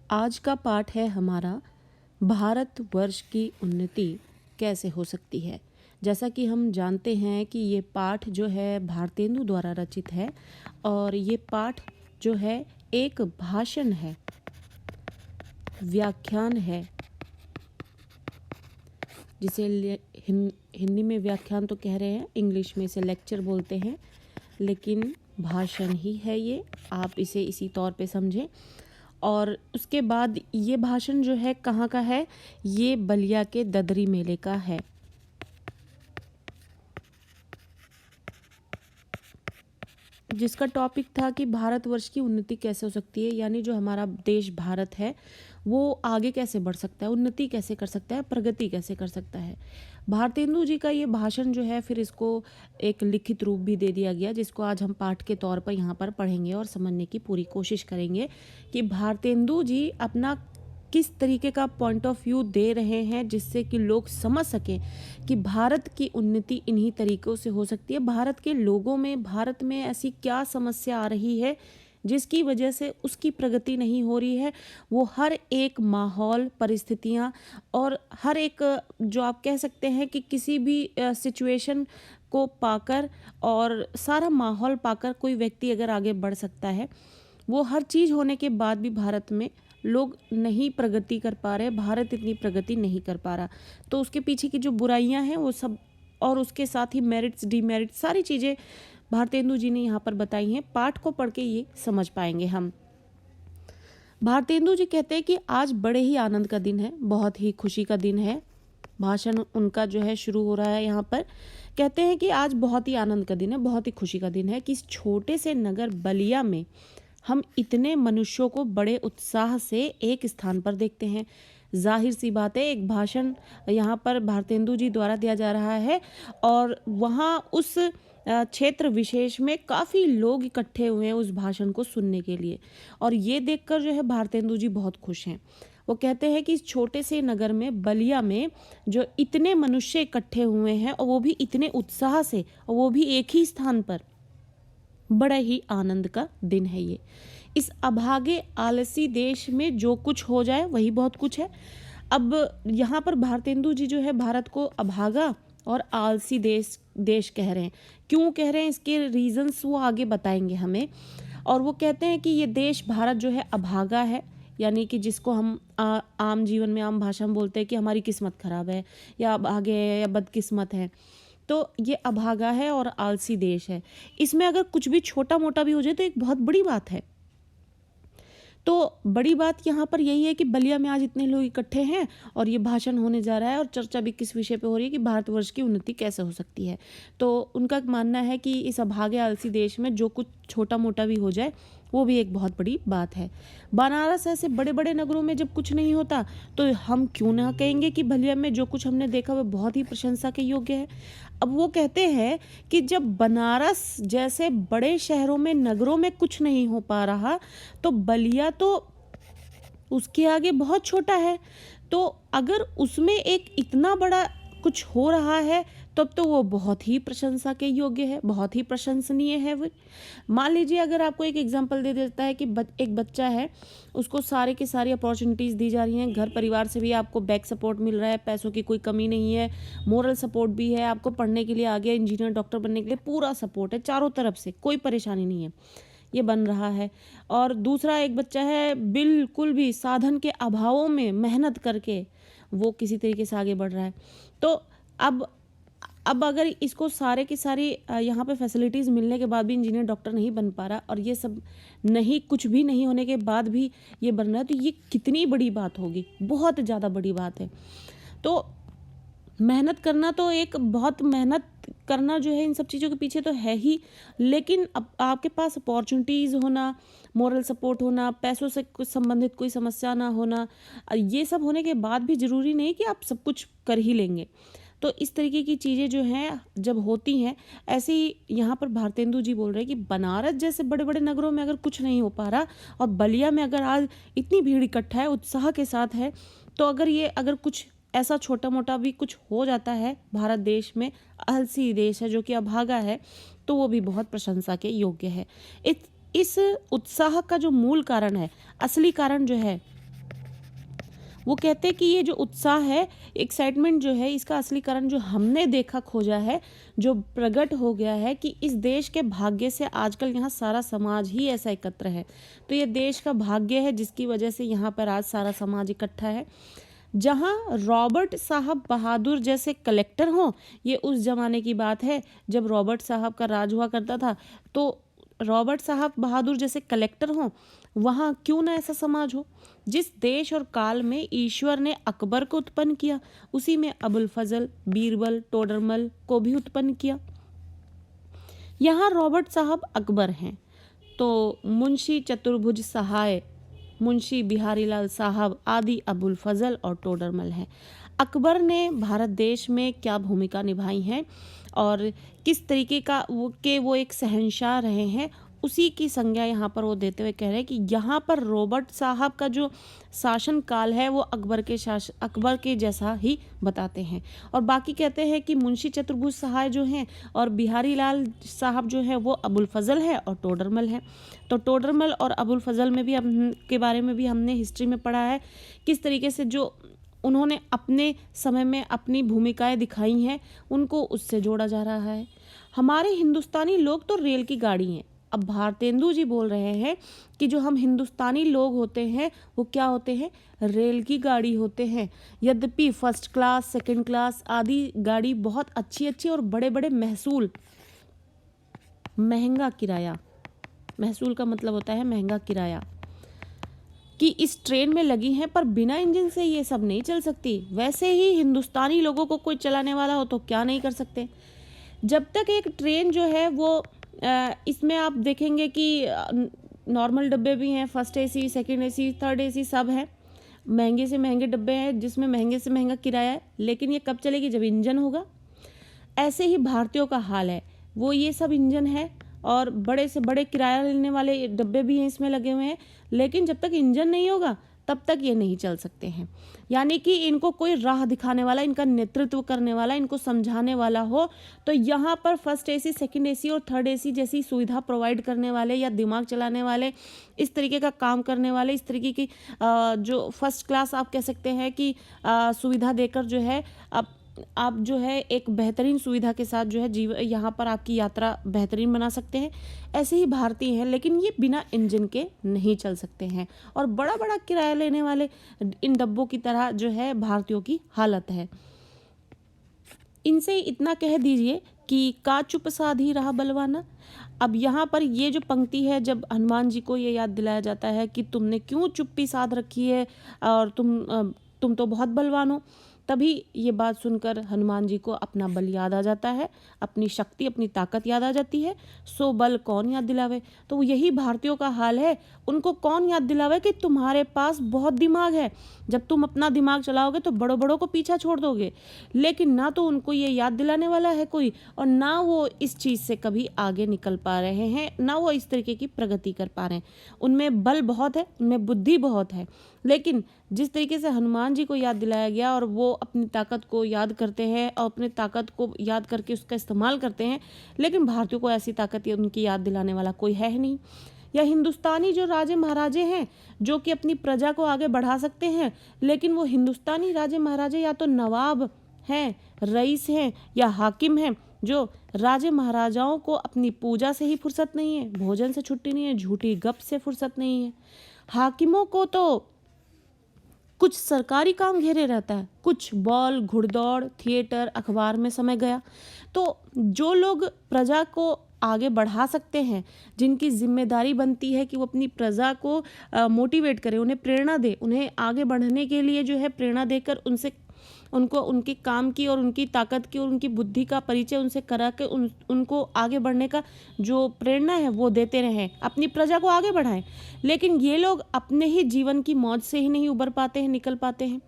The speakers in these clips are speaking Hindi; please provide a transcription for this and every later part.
आज का पाठ है हमारा भारतवर्ष की उन्नति कैसे हो सकती है। जैसा कि हम जानते हैं कि ये पाठ जो है भारतेंदु द्वारा रचित है और ये पाठ जो है एक भाषण है, व्याख्यान है, जिसे हिंदी में व्याख्यान तो कह रहे हैं, इंग्लिश में इसे लेक्चर बोलते हैं, लेकिन भाषण ही है ये। आप इसे इसी तौर पे समझें। और उसके बाद ये भाषण जो है कहाँ का है, ये बलिया के ददरी मेले का है। जिसका टॉपिक था कि भारतवर्ष की उन्नति कैसे हो सकती है, यानी जो हमारा देश भारत है वो आगे कैसे बढ़ सकता है, उन्नति कैसे कर सकता है, प्रगति कैसे कर सकता है। भारतेंदु जी का ये भाषण जो है फिर इसको एक लिखित रूप भी दे दिया गया, जिसको आज हम पाठ के तौर पर यहाँ पर पढ़ेंगे और समझने की पूरी कोशिश करेंगे कि भारतेंदु जी अपना किस तरीके का पॉइंट ऑफ व्यू दे रहे हैं, जिससे कि लोग समझ सकें कि भारत की उन्नति इन्हीं तरीक़ों से हो सकती है। भारत के लोगों में, भारत में ऐसी क्या समस्या आ रही है जिसकी वजह से उसकी प्रगति नहीं हो रही है। वो हर एक माहौल, परिस्थितियाँ और हर एक जो आप कह सकते हैं कि किसी भी सिचुएशन को पाकर और सारा माहौल पाकर कोई व्यक्ति अगर आगे बढ़ सकता है, वो हर चीज़ होने के बाद भी भारत में लोग नहीं प्रगति कर पा रहे, भारत इतनी प्रगति नहीं कर पा रहा। तो उसके पीछे की जो बुराइयां हैं वो सब, और उसके साथ ही मेरिट्स, डीमेरिट्स, सारी चीज़ें भारतेंदु जी ने यहाँ पर बताई हैं। पाठ को पढ़ के ये समझ पाएंगे हम। भारतेंदु जी कहते हैं कि आज बड़े ही आनंद का दिन है, बहुत ही खुशी का दिन है। भाषण उनका जो है शुरू हो रहा है यहाँ पर। कहते हैं कि आज बहुत ही आनंद का दिन है, बहुत ही खुशी का दिन है कि इस छोटे से नगर बलिया में हम इतने मनुष्यों को बड़े उत्साह से एक स्थान पर देखते हैं। जाहिर सी बात है, एक भाषण यहाँ पर भारतेंदु जी द्वारा दिया जा रहा है और वहाँ उस क्षेत्र विशेष में काफ़ी लोग इकट्ठे हुए हैं उस भाषण को सुनने के लिए। और ये देखकर जो है भारतेंदु जी बहुत खुश हैं। वो कहते हैं कि इस छोटे से नगर में, बलिया में, जो इतने मनुष्य इकट्ठे हुए हैं और वो भी इतने उत्साह से, और वो भी एक ही स्थान पर, बड़ा ही आनंद का दिन है ये। इस अभागे आलसी देश में जो कुछ हो जाए वही बहुत कुछ है। अब यहाँ पर भारतेंदु जी जो है भारत को अभागा और आलसी देश कह रहे हैं। क्यों कह रहे हैं, इसके रीजंस वो आगे बताएंगे हमें। और वो कहते हैं कि ये देश भारत जो है अभागा है, यानी कि जिसको हम आम जीवन में, आम भाषा में बोलते हैं कि हमारी किस्मत खराब है या अभागे है या बदकिस्मत है। तो ये अभागा है और आलसी देश है। इसमें अगर कुछ भी छोटा मोटा भी हो जाए तो एक बहुत बड़ी बात है। तो बड़ी बात यहाँ पर यही है कि बलिया में आज इतने लोग इकट्ठे हैं और ये भाषण होने जा रहा है और चर्चा भी किस विषय पे हो रही है कि भारतवर्ष की उन्नति कैसे हो सकती है। तो उनका मानना है कि इस अभागे आलसी देश में जो कुछ छोटा मोटा भी हो जाए वो भी एक बहुत बड़ी बात है। बनारस ऐसे बड़े बड़े नगरों में जब कुछ नहीं होता तो हम क्यों ना कहेंगे कि बलिया में जो कुछ हमने देखा वह बहुत ही प्रशंसा के योग्य है। अब वो कहते हैं कि जब बनारस जैसे बड़े शहरों में, नगरों में कुछ नहीं हो पा रहा, तो बलिया तो उसके आगे बहुत छोटा है। तो अगर उसमें एक इतना बड़ा कुछ हो रहा है तब तो वो बहुत ही प्रशंसा के योग्य है, बहुत ही प्रशंसनीय है। वो मान लीजिए, अगर आपको एक एग्जांपल दे देता है कि एक बच्चा है, उसको सारे की सारी अपॉर्चुनिटीज़ दी जा रही हैं, घर परिवार से भी आपको बैक सपोर्ट मिल रहा है, पैसों की कोई कमी नहीं है, मोरल सपोर्ट भी है, आपको पढ़ने के लिए, आगे इंजीनियर डॉक्टर बनने के लिए पूरा सपोर्ट है, चारों तरफ से कोई परेशानी नहीं है, ये बन रहा है। और दूसरा एक बच्चा है, बिल्कुल भी साधन के अभावों में मेहनत करके वो किसी तरीके से आगे बढ़ रहा है। तो अब अगर इसको सारे की सारी यहाँ पे फैसिलिटीज़ मिलने के बाद भी इंजीनियर डॉक्टर नहीं बन पा रहा और ये सब नहीं, कुछ भी नहीं होने के बाद भी ये बन रहा है, तो ये कितनी बड़ी बात होगी, बहुत ज़्यादा बड़ी बात है। तो मेहनत करना तो एक बहुत मेहनत करना जो है इन सब चीज़ों के पीछे तो है ही, लेकिन अब आपके पास अपॉर्चुनिटीज़ होना, मोरल सपोर्ट होना, पैसों से कुछ संबंधित कोई समस्या ना होना, ये सब होने के बाद भी ज़रूरी नहीं कि आप सब कुछ कर ही लेंगे। तो इस तरीके की चीज़ें जो हैं जब होती हैं, ऐसे ही यहाँ पर भारतेंदु जी बोल रहे हैं कि बनारस जैसे बड़े बड़े नगरों में अगर कुछ नहीं हो पा रहा और बलिया में अगर आज इतनी भीड़ इकट्ठा है, उत्साह के साथ है, तो अगर कुछ ऐसा छोटा मोटा भी कुछ हो जाता है भारत देश में, आलसी देश है जो कि अभागा है, तो वो भी बहुत प्रशंसा के योग्य है। इस उत्साह का जो मूल कारण है, असली कारण जो है, वो कहते हैं कि ये जो उत्साह है, एक्साइटमेंट जो है, इसका असली कारण जो हमने देखा खोजा है, जो प्रकट हो गया है कि इस देश के भाग्य से आजकल यहाँ सारा समाज ही ऐसा एकत्र है। तो ये देश का भाग्य है जिसकी वजह से यहाँ पर आज सारा समाज इकट्ठा है। जहाँ रॉबर्ट साहब बहादुर जैसे कलेक्टर हों, ये उस ज़माने की बात है जब रॉबर्ट साहब का राज हुआ करता था, तो रॉबर्ट साहब बहादुर जैसे कलेक्टर हों, वहाँ क्यों ना ऐसा समाज हो। जिस देश और काल में ईश्वर ने अकबर को उत्पन्न किया, उसी में अबुल फजल, बीरबल, टोडरमल को भी उत्पन्न किया। यहाँ रॉबर्ट साहब अकबर हैं, तो मुंशी चतुर्भुज सहाय, मुंशी बिहारीलाल साहब आदि अबुल फजल और टोडरमल हैं। अकबर ने भारत देश में क्या भूमिका निभाई है और किस तरीके का वो एक शहंशाह रहे हैं, उसी की संज्ञा यहाँ पर वो देते हुए कह रहे हैं कि यहाँ पर रॉबर्ट साहब का जो शासन काल है वो अकबर के जैसा ही बताते हैं। और बाकी कहते हैं कि मुंशी चतुर्भुज सहाय जो हैं और बिहारी लाल साहब जो हैं वो अबुल फजल है और टोडरमल है। तो टोडरमल और अबुल फजल में भी के बारे में भी हमने हिस्ट्री में पढ़ा है, किस तरीके से जो उन्होंने अपने समय में अपनी भूमिकाएं दिखाई हैं, उनको उससे जोड़ा जा रहा है। हमारे हिंदुस्तानी लोग तो रेल की गाड़ी हैं। अब भारतेंदु जी बोल रहे हैं कि जो हम हिंदुस्तानी लोग होते हैं वो क्या होते हैं, रेल की गाड़ी होते हैं। यद्यपि फर्स्ट क्लास, सेकंड क्लास आदि गाड़ी बहुत अच्छी अच्छी और बड़े बड़े महसूल, महंगा किराया, महसूल का मतलब होता है महंगा किराया, कि इस ट्रेन में लगी हैं, पर बिना इंजन से ये सब नहीं चल सकती। वैसे ही हिंदुस्तानी लोगों को कोई चलाने वाला हो तो क्या नहीं कर सकते। जब तक एक ट्रेन जो है वो इसमें आप देखेंगे कि नॉर्मल डब्बे भी हैं, first AC, second AC, third AC सब है, महंगे से महंगे डब्बे हैं जिसमें महंगे से महंगा किराया है। लेकिन ये कब चलेगी, जब इंजन होगा। ऐसे ही भारतीयों का हाल है, वो ये सब इंजन है और बड़े से बड़े किराया लेने वाले डब्बे भी हैं इसमें लगे हुए हैं, लेकिन जब तक इंजन नहीं होगा तब तक ये नहीं चल सकते हैं। यानी कि इनको कोई राह दिखाने वाला, इनका नेतृत्व करने वाला, इनको समझाने वाला हो, तो यहाँ पर फर्स्ट एसी, सेकंड एसी और थर्ड एसी जैसी सुविधा प्रोवाइड करने वाले या दिमाग चलाने वाले, इस तरीके का काम करने वाले, इस तरीके की जो फर्स्ट क्लास आप कह सकते हैं कि सुविधा देकर जो है आप जो है एक बेहतरीन सुविधा के साथ जो है यहाँ पर आपकी यात्रा बेहतरीन बना सकते हैं। ऐसे ही भारतीय हैं, लेकिन ये बिना इंजन के नहीं चल सकते हैं और बड़ा बड़ा किराया लेने वाले इन डब्बों की तरह जो है भारतीयों की हालत है। इनसे इतना कह दीजिए कि का चुप साधी रहा बलवाना। अब यहाँ पर ये जो पंक्ति है, जब हनुमान जी को ये याद दिलाया जाता है कि तुमने क्यों चुप्पी साध रखी है और तुम तो बहुत बलवान हो, तभी ये बात सुनकर हनुमान जी को अपना बल याद आ जाता है, अपनी शक्ति, अपनी ताकत याद आ जाती है। सो बल कौन याद दिलावे। तो यही भारतीयों का हाल है, उनको कौन याद दिलावे कि तुम्हारे पास बहुत दिमाग है, जब तुम अपना दिमाग चलाओगे तो बड़ों बड़ों को पीछा छोड़ दोगे। लेकिन ना तो उनको ये याद दिलाने वाला है कोई, और ना वो इस चीज़ से कभी आगे निकल पा रहे हैं, ना वो इस तरीके की प्रगति कर पा रहे हैं। उनमें बल बहुत है, उनमें बुद्धि बहुत है, लेकिन जिस तरीके से हनुमान जी को याद दिलाया गया और वो अपनी ताकत को याद करते हैं और अपनी ताकत को याद करके उसका इस्तेमाल करते हैं, लेकिन भारतीयों को ऐसी ताकत उनकी याद दिलाने वाला कोई है ही नहीं। या हिंदुस्तानी जो राजे महाराजे हैं जो कि अपनी प्रजा को आगे बढ़ा सकते हैं, लेकिन वो हिंदुस्तानी राजे महाराजे या तो नवाब हैं, रईस हैं या हाकिम हैं, जो राजे महाराजाओं को अपनी पूजा से ही फुर्सत नहीं है, भोजन से छुट्टी नहीं है, झूठी गप से फुर्सत नहीं है। हाकिमों को तो कुछ सरकारी काम घेरे रहता है, कुछ बॉल, घुड़दौड़, थिएटर, अखबार में समय गया। तो जो लोग प्रजा को आगे बढ़ा सकते हैं, जिनकी जिम्मेदारी बनती है कि वो अपनी प्रजा को मोटिवेट करें, उन्हें प्रेरणा दे, उन्हें आगे बढ़ने के लिए जो है प्रेरणा देकर उनको उनके काम की और उनकी ताकत की और उनकी बुद्धि का परिचय उनसे करा के उनको आगे बढ़ने का जो प्रेरणा है वो देते रहें, अपनी प्रजा को आगे बढ़ाएं। लेकिन ये लोग अपने ही जीवन की मौज से ही नहीं उबर पाते हैं, निकल पाते हैं।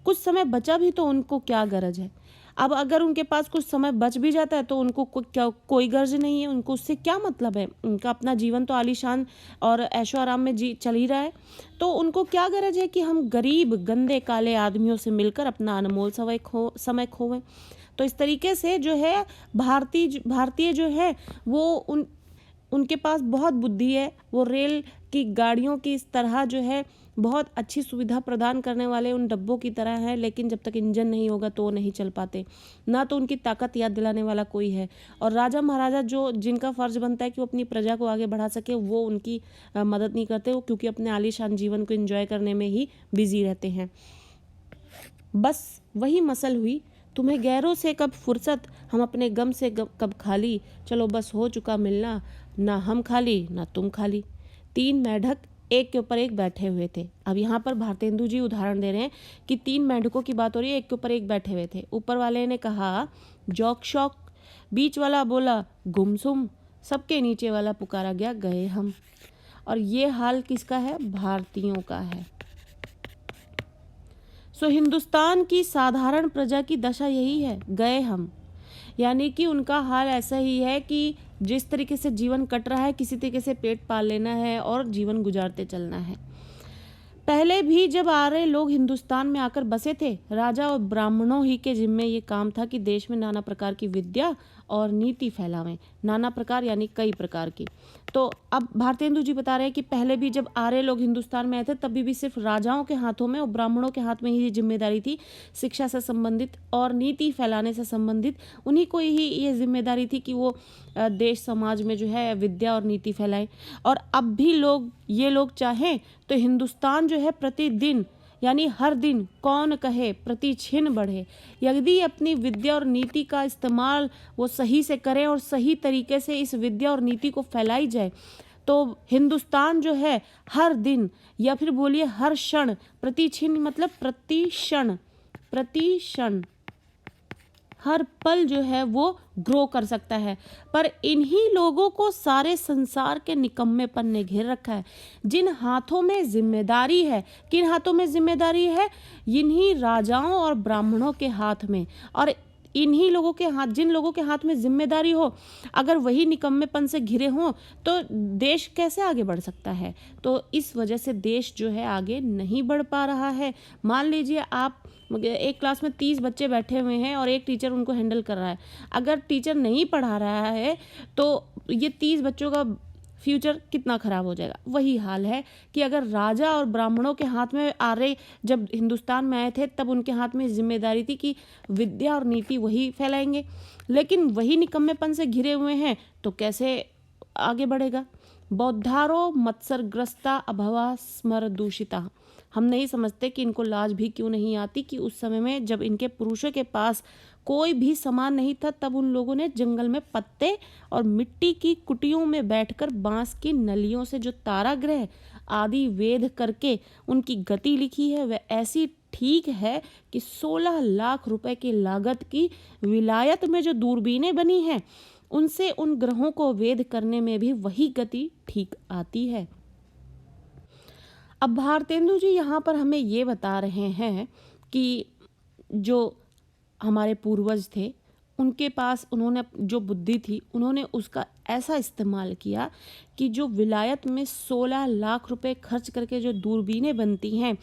कुछ समय बचा भी तो उनको क्या गरज है। अब अगर उनके पास कुछ समय बच भी जाता है तो उनको कोई गर्ज नहीं है, उनको उससे क्या मतलब है। उनका अपना जीवन तो आलीशान और ऐशो आराम में चल ही रहा है, तो उनको क्या गरज है कि हम गरीब गंदे काले आदमियों से मिलकर अपना अनमोल समय खोवें। तो इस तरीके से जो है भारतीय जो है वो उनके पास बहुत बुद्धि है, वो रेल कि गाड़ियों की इस तरह जो है बहुत अच्छी सुविधा प्रदान करने वाले उन डब्बों की तरह है, लेकिन जब तक इंजन नहीं होगा तो वो नहीं चल पाते, ना तो उनकी ताकत याद दिलाने वाला कोई है। और राजा महाराजा जो जिनका फ़र्ज बनता है कि वो अपनी प्रजा को आगे बढ़ा सके, वो उनकी मदद नहीं करते, वो क्योंकि अपने आलीशान जीवन को एंजॉय करने में ही बिजी रहते हैं। बस वही मसल हुई, तुम्हें गैरों से कब फुर्सत, हम अपने गम से कब खाली, चलो बस हो चुका मिलना, ना हम खाली ना तुम खाली। 3 मेढक एक के ऊपर एक बैठे हुए थे। अब यहाँ पर भारतेंदु जी उदाहरण दे रहे हैं कि 3 मेढकों की बात हो रही है, एक के ऊपर एक बैठे हुए थे। ऊपर वाले ने कहा जौक शौक, बीच वाला बोला गुमसुम, सबके नीचे वाला पुकारा गया गए हम। और ये हाल किसका है? भारतीयों का है। सो हिंदुस्तान की साधारण प्रजा की दशा यही है, गए हम। यानी कि उनका हाल ऐसा ही है कि जिस तरीके से जीवन कट रहा है, किसी तरीके से पेट पाल लेना है और जीवन गुजारते चलना है। पहले भी जब आर्य लोग हिंदुस्तान में आकर बसे थे, राजा और ब्राह्मणों ही के जिम्मे ये काम था कि देश में नाना प्रकार की विद्या और नीति फैलावें। नाना प्रकार यानी कई प्रकार की। तो अब भारतेंदु जी बता रहे हैं कि पहले भी जब आर्य लोग हिंदुस्तान में आए थे, तभी भी सिर्फ राजाओं के हाथों में और ब्राह्मणों के हाथ में ही ये जिम्मेदारी थी, शिक्षा से संबंधित और नीति फैलाने से संबंधित उन्हीं को ही ये जिम्मेदारी थी कि वो देश समाज में जो है विद्या और नीति फैलाएं। और अब भी ये लोग चाहें तो हिंदुस्तान जो है प्रतिदिन यानी हर दिन कौन कहे प्रति क्षण बढ़े, यदि अपनी विद्या और नीति का इस्तेमाल वो सही से करें और सही तरीके से इस विद्या और नीति को फैलाई जाए, तो हिंदुस्तान जो है हर दिन या फिर बोलिए हर क्षण, प्रति क्षण मतलब प्रति क्षण हर पल जो है वो ग्रो कर सकता है। पर इन्हीं लोगों को सारे संसार के निकम्मेपन ने घेर रखा है। जिन हाथों में जिम्मेदारी है, किन हाथों में जिम्मेदारी है? इन्हीं राजाओं और ब्राह्मणों के हाथ में। और इन्हीं लोगों के हाथ, जिन लोगों के हाथ में जिम्मेदारी हो, अगर वही निकम्मेपन से घिरे हों तो देश कैसे आगे बढ़ सकता है? तो इस वजह से देश जो है आगे नहीं बढ़ पा रहा है। मान लीजिए आप एक क्लास में 30 बच्चे बैठे हुए हैं और एक टीचर उनको हैंडल कर रहा है। अगर टीचर नहीं पढ़ा रहा है तो ये 30 बच्चों का फ्यूचर कितना खराब हो जाएगा। वही हाल है कि अगर राजा और ब्राह्मणों के हाथ में आर्य जब हिंदुस्तान में आए थे, तब उनके हाथ में जिम्मेदारी थी कि विद्या और नीति वही फैलाएंगे, लेकिन वही निकम्मेपन से घिरे हुए हैं तो कैसे आगे बढ़ेगा? बौद्धारो मत्सरग्रस्ता अभवा स्मर दूषिता। हम नहीं समझते कि इनको लाज भी क्यों नहीं आती कि उस समय में जब इनके पुरुषों के पास कोई भी सामान नहीं था, तब उन लोगों ने जंगल में पत्ते और मिट्टी की कुटियों में बैठकर बांस की नलियों से जो ताराग्रह आदि वेद करके उनकी गति लिखी है, वह ऐसी ठीक है कि 16 लाख रुपए की लागत की विलायत में जो दूरबीनें बनी हैं, उनसे उन ग्रहों को वेद करने में भी वही गति ठीक आती है। अब भारतेंदु जी यहाँ पर हमें ये बता रहे हैं कि जो हमारे पूर्वज थे, उनके पास उन्होंने जो बुद्धि थी, उन्होंने उसका ऐसा इस्तेमाल किया कि जो विलायत में 16 लाख रुपए खर्च करके जो दूरबीनें बनती हैं,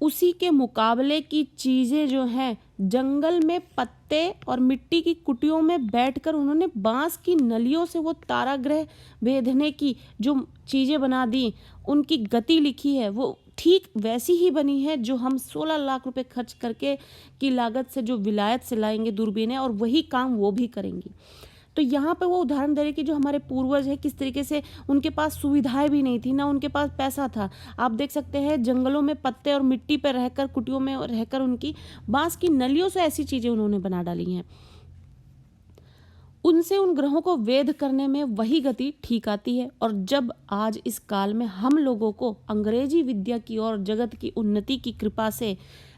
उसी के मुकाबले की चीज़ें जो हैं जंगल में पत्ते और मिट्टी की कुटियों में बैठकर उन्होंने बांस की नलियों से वो ताराग्रह भेदने की जो चीज़ें बना दी, उनकी गति लिखी है, वो ठीक वैसी ही बनी है जो हम 16 लाख रुपए खर्च करके की लागत से जो विलायत से लाएंगे दूरबीनें, और वही काम वो भी करेंगी। तो यहाँ पे वो उदाहरण दे रहे कि जो हमारे पूर्वज हैं किस तरीके से उनके पास सुविधाएं भी नहीं थी, ना उनके पास पैसा था। आप देख सकते हैं जंगलों में पत्ते और मिट्टी पर रहकर, कुटियों में रहकर उनकी बांस की नलियों से ऐसी चीज़ें उन्होंने बना डाली हैं। उनसे उन ग्रहों को वेद करने में वही गति ठीक आती है। और जब आज इस काल में हम लोगों को अंग्रेजी विद्या की और जगत की उन्नति की कृपा से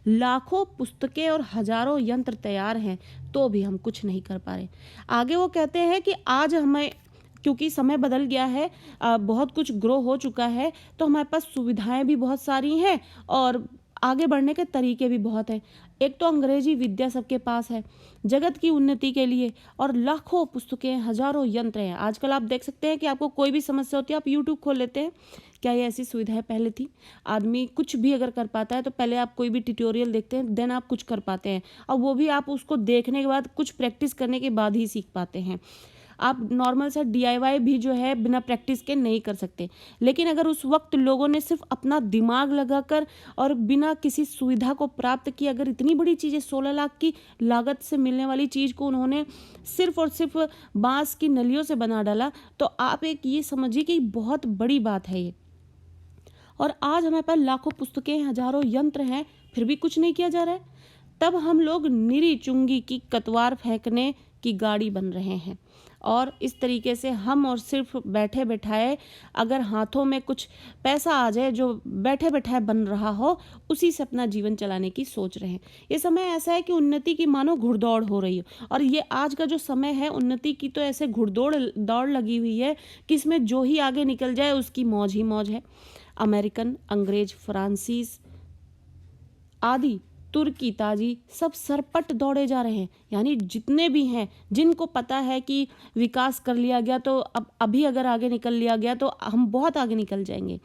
लाखों पुस्तकें और हजारों यंत्र तैयार हैं, तो भी हम कुछ नहीं कर पा रहे। आगे वो कहते हैं कि आज हमें, क्योंकि समय बदल गया है, बहुत कुछ ग्रो हो चुका है, तो हमारे पास सुविधाएं भी बहुत सारी हैं और आगे बढ़ने के तरीके भी बहुत हैं। एक तो अंग्रेजी विद्या सबके पास है जगत की उन्नति के लिए, और लाखों पुस्तकें, हजारों यंत्र हैं। आजकल आप देख सकते हैं कि आपको कोई भी समस्या होती है, आप यूट्यूब खोल लेते हैं। क्या ये ऐसी सुविधाएं पहले थी? आदमी कुछ भी अगर कर पाता है तो पहले आप कोई भी ट्यूटोरियल देखते हैं, देन आप कुछ कर पाते हैं, और वो भी आप उसको देखने के बाद कुछ प्रैक्टिस करने के बाद ही सीख पाते हैं। आप नॉर्मल सा DIY भी जो है बिना प्रैक्टिस के नहीं कर सकते। लेकिन अगर उस वक्त लोगों ने सिर्फ अपना दिमाग लगाकर और बिना किसी सुविधा को प्राप्त किए अगर इतनी बड़ी चीज़ें 16 लाख की लागत से मिलने वाली चीज़ को उन्होंने सिर्फ और सिर्फ बांस की नलियों से बना डाला, तो आप एक ये समझिए कि बहुत बड़ी बात है ये। और आज हमारे पास लाखों पुस्तकें, हजारों यंत्र हैं, फिर भी कुछ नहीं किया जा रहा है। तब हम लोग निरी चुंगी की कतवार फेंकने की गाड़ी बन रहे हैं। और इस तरीके से हम और सिर्फ बैठे बैठाए अगर हाथों में कुछ पैसा आ जाए जो बैठे बैठाए बन रहा हो, उसी से अपना जीवन चलाने की सोच रहे हैं। ये समय ऐसा है कि उन्नति की मानो घुड़दौड़ हो रही हो। और ये आज का जो समय है उन्नति की, तो ऐसे दौड़ लगी हुई है कि इसमें जो ही आगे निकल जाए उसकी मौज ही मौज है। अमेरिकन, अंग्रेज, फ्रांसीस आदि, तुर्की, ताजी, सब सरपट दौड़े जा रहे हैं। यानी जितने भी हैं, जिनको पता है कि विकास कर लिया गया तो अब अभी अगर आगे निकल लिया गया तो हम बहुत आगे निकल जाएंगे।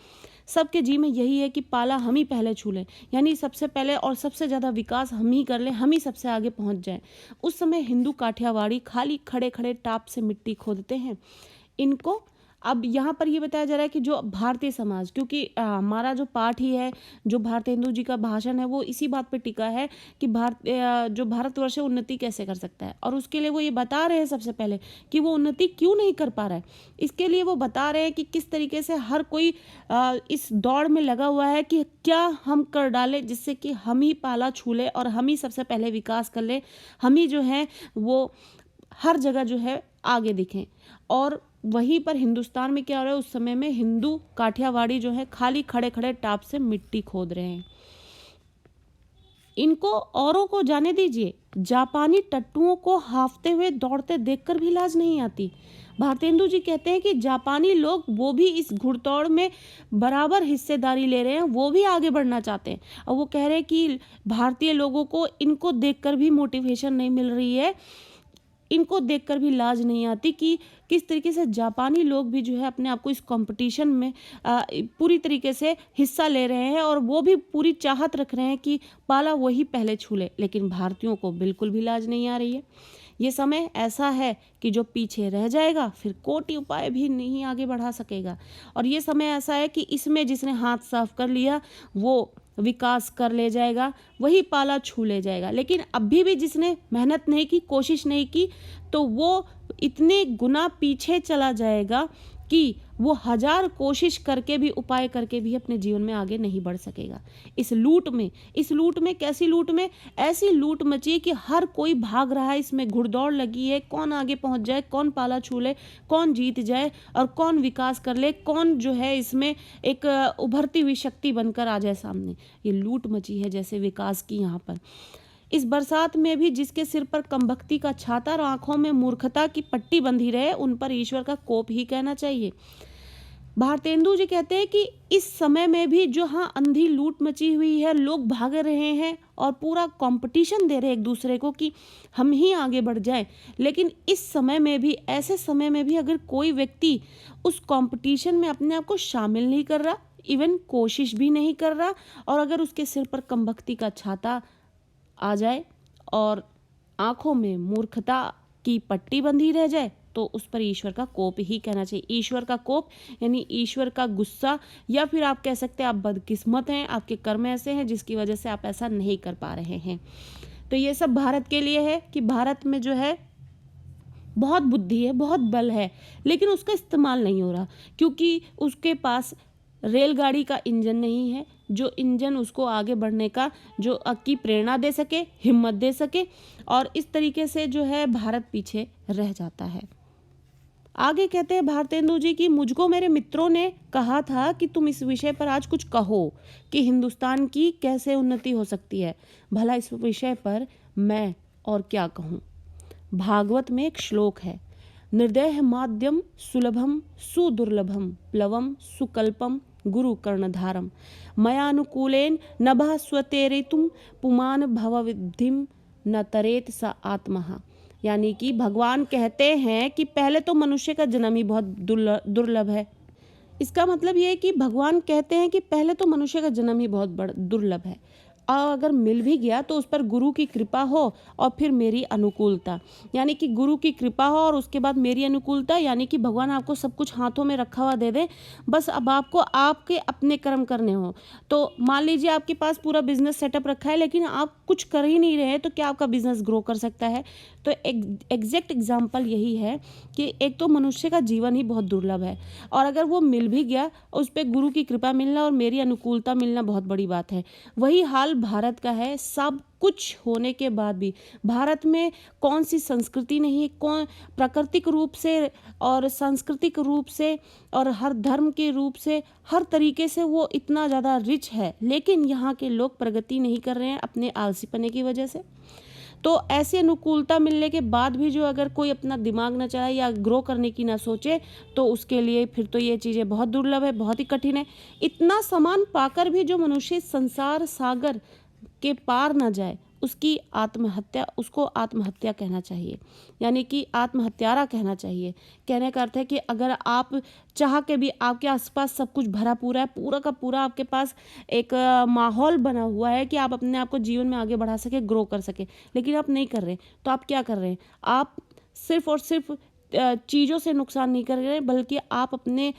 सबके जी में यही है कि पाला हम ही पहले छू लें, यानी सबसे पहले और सबसे ज़्यादा विकास हम ही कर लें, हम ही सबसे आगे पहुंच जाएं। उस समय हिंदू काठियावाड़ी खाली खड़े खड़े टाप से मिट्टी खोदते हैं। इनको अब यहाँ पर ये बताया जा रहा है कि जो भारतीय समाज, क्योंकि हमारा जो पाठ ही है, जो भारतेंदु जी का भाषण है, वो इसी बात पे टिका है कि जो भारतवर्ष है उन्नति कैसे कर सकता है। और उसके लिए वो ये बता रहे हैं सबसे पहले कि वो उन्नति क्यों नहीं कर पा रहा है। इसके लिए वो बता रहे हैं कि किस तरीके से हर कोई इस दौड़ में लगा हुआ है कि क्या हम कर डालें जिससे कि हम ही पाला छू ले और हम ही सबसे पहले विकास कर ले, हम ही जो है वो हर जगह जो है आगे दिखें। और वहीं पर हिंदुस्तान में क्या हो रहा है, उस समय में हिंदू काठियावाड़ी जो है खाली खड़े खड़े टाप से मिट्टी खोद रहे हैं। इनको औरों को जाने दीजिए, जापानी टट्टुओं को हाफते हुए दौड़ते देखकर भी लाज नहीं आती। भारतेंदु जी कहते हैं कि जापानी लोग वो भी इस घुड़दौड़ में बराबर हिस्सेदारी ले रहे हैं, वो भी आगे बढ़ना चाहते हैं। और वो कह रहे हैं कि भारतीय लोगों को इनको देखकर भी मोटिवेशन नहीं मिल रही है, इनको देखकर भी लाज नहीं आती कि किस तरीके से जापानी लोग भी जो है अपने आप को इस कंपटीशन में पूरी तरीके से हिस्सा ले रहे हैं और वो भी पूरी चाहत रख रहे हैं कि पाला वही पहले छू ले। लेकिन भारतीयों को बिल्कुल भी लाज नहीं आ रही है। ये समय ऐसा है कि जो पीछे रह जाएगा फिर कोटि उपाय भी नहीं आगे बढ़ा सकेगा। और ये समय ऐसा है कि इसमें जिसने हाथ साफ कर लिया वो विकास कर ले जाएगा, वही पाला छू ले जाएगा। लेकिन अभी भी जिसने मेहनत नहीं की, कोशिश नहीं की, तो वो इतने गुना पीछे चला जाएगा कि वो 1000 कोशिश करके भी, उपाय करके भी अपने जीवन में आगे नहीं बढ़ सकेगा। इस लूट में कैसी लूट में, ऐसी लूट मची कि हर कोई भाग रहा है, इसमें घुड़दौड़ लगी है, कौन आगे पहुंच जाए, कौन पाला छू ले, कौन जीत जाए और कौन विकास कर ले, कौन जो है इसमें एक उभरती हुई शक्ति बनकर आ जाए सामने। ये लूट मची है जैसे विकास की यहाँ पर। इस बरसात में भी जिसके सिर पर कमबख्ती का छाता और आंखों में मूर्खता की पट्टी बंधी रहे, उन पर ईश्वर का कोप ही कहना चाहिए। भारतेंदु जी कहते हैं कि इस समय में भी जो अंधी लूट मची हुई है, लोग भाग रहे हैं और पूरा कंपटीशन दे रहे हैं एक दूसरे को कि हम ही आगे बढ़ जाएं। लेकिन इस समय में भी, ऐसे समय में भी अगर कोई व्यक्ति उस कंपटीशन में अपने आप को शामिल नहीं कर रहा, इवन कोशिश भी नहीं कर रहा, और अगर उसके सिर पर कमबख्ती का छाता आ जाए और आंखों में मूर्खता की पट्टी बंधी रह जाए, तो उस पर ईश्वर का कोप ही कहना चाहिए। ईश्वर का कोप यानी ईश्वर का गुस्सा, या फिर आप कह सकते हैं आप बदकिस्मत हैं, आपके कर्म ऐसे हैं जिसकी वजह से आप ऐसा नहीं कर पा रहे हैं। तो ये सब भारत के लिए है कि भारत में जो है बहुत बुद्धि है, बहुत बल है, लेकिन उसका इस्तेमाल नहीं हो रहा, क्योंकि उसके पास रेलगाड़ी का इंजन नहीं है, जो इंजन उसको आगे बढ़ने का जो की प्रेरणा दे सके, हिम्मत दे सके। और इस तरीके से जो है भारत पीछे रह जाता है। आगे कहते हैं भारतेंदु जी की, मुझको मेरे मित्रों ने कहा था कि तुम इस विषय पर आज कुछ कहो कि हिंदुस्तान की कैसे उन्नति हो सकती है। भला इस विषय पर मैं और क्या कहूँ। भागवत में एक श्लोक है, निर्देह माध्यम सुलभम सुदुर्लभम प्लवम सुकल्पम गुरु कर्णधारम मयानुकूलेन नभः स्वतेरितुम पुमान भवविद्धिम न तरेत स आत्महा। यानी कि भगवान कहते हैं कि पहले तो मनुष्य का जन्म ही बहुत दुर्लभ है। इसका मतलब ये है कि भगवान कहते हैं कि पहले तो मनुष्य का जन्म ही बहुत दुर्लभ है, और अगर मिल भी गया तो उस पर गुरु की कृपा हो और फिर मेरी अनुकूलता, यानी कि गुरु की कृपा हो और उसके बाद मेरी अनुकूलता, यानी कि भगवान आपको सब कुछ हाथों में रखा हुआ दे दे, बस अब आपको आपके अपने कर्म करने हो। तो मान लीजिए आपके पास पूरा बिजनेस सेटअप रखा है लेकिन आप कुछ कर ही नहीं रहे, तो क्या आपका बिजनेस ग्रो कर सकता है? तो एग्जैक्ट एग्जाम्पल यही है कि एक तो मनुष्य का जीवन ही बहुत दुर्लभ है, और अगर वो मिल भी गया उस पर गुरु की कृपा मिलना और मेरी अनुकूलता मिलना बहुत बड़ी बात है। वही हाल भारत का है। सब कुछ होने के बाद भी भारत में कौन सी संस्कृति नहीं है, कौन प्राकृतिक रूप से और सांस्कृतिक रूप से और हर धर्म के रूप से, हर तरीके से वो इतना ज़्यादा रिच है, लेकिन यहाँ के लोग प्रगति नहीं कर रहे हैं अपने आलसीपने की वजह से। तो ऐसी अनुकूलता मिलने के बाद भी जो अगर कोई अपना दिमाग न चलाए या ग्रो करने की ना सोचे, तो उसके लिए फिर तो ये चीज़ें बहुत दुर्लभ है, बहुत ही कठिन है। इतना सामान पाकर भी जो मनुष्य संसार सागर के पार ना जाए, उसको आत्महत्या कहना चाहिए, यानी कि आत्महत्यारा कहना चाहिए। कहने का अर्थ है कि अगर आप चाह के भी, आपके आसपास सब कुछ भरा पूरा है, पूरा का पूरा आपके पास एक माहौल बना हुआ है कि आप अपने आप को जीवन में आगे बढ़ा सके, ग्रो कर सके, लेकिन आप नहीं कर रहे, तो आप क्या कर रहे हैं? आप सिर्फ और सिर्फ चीज़ों से नुकसान नहीं कर रहे, बल्कि आप अपने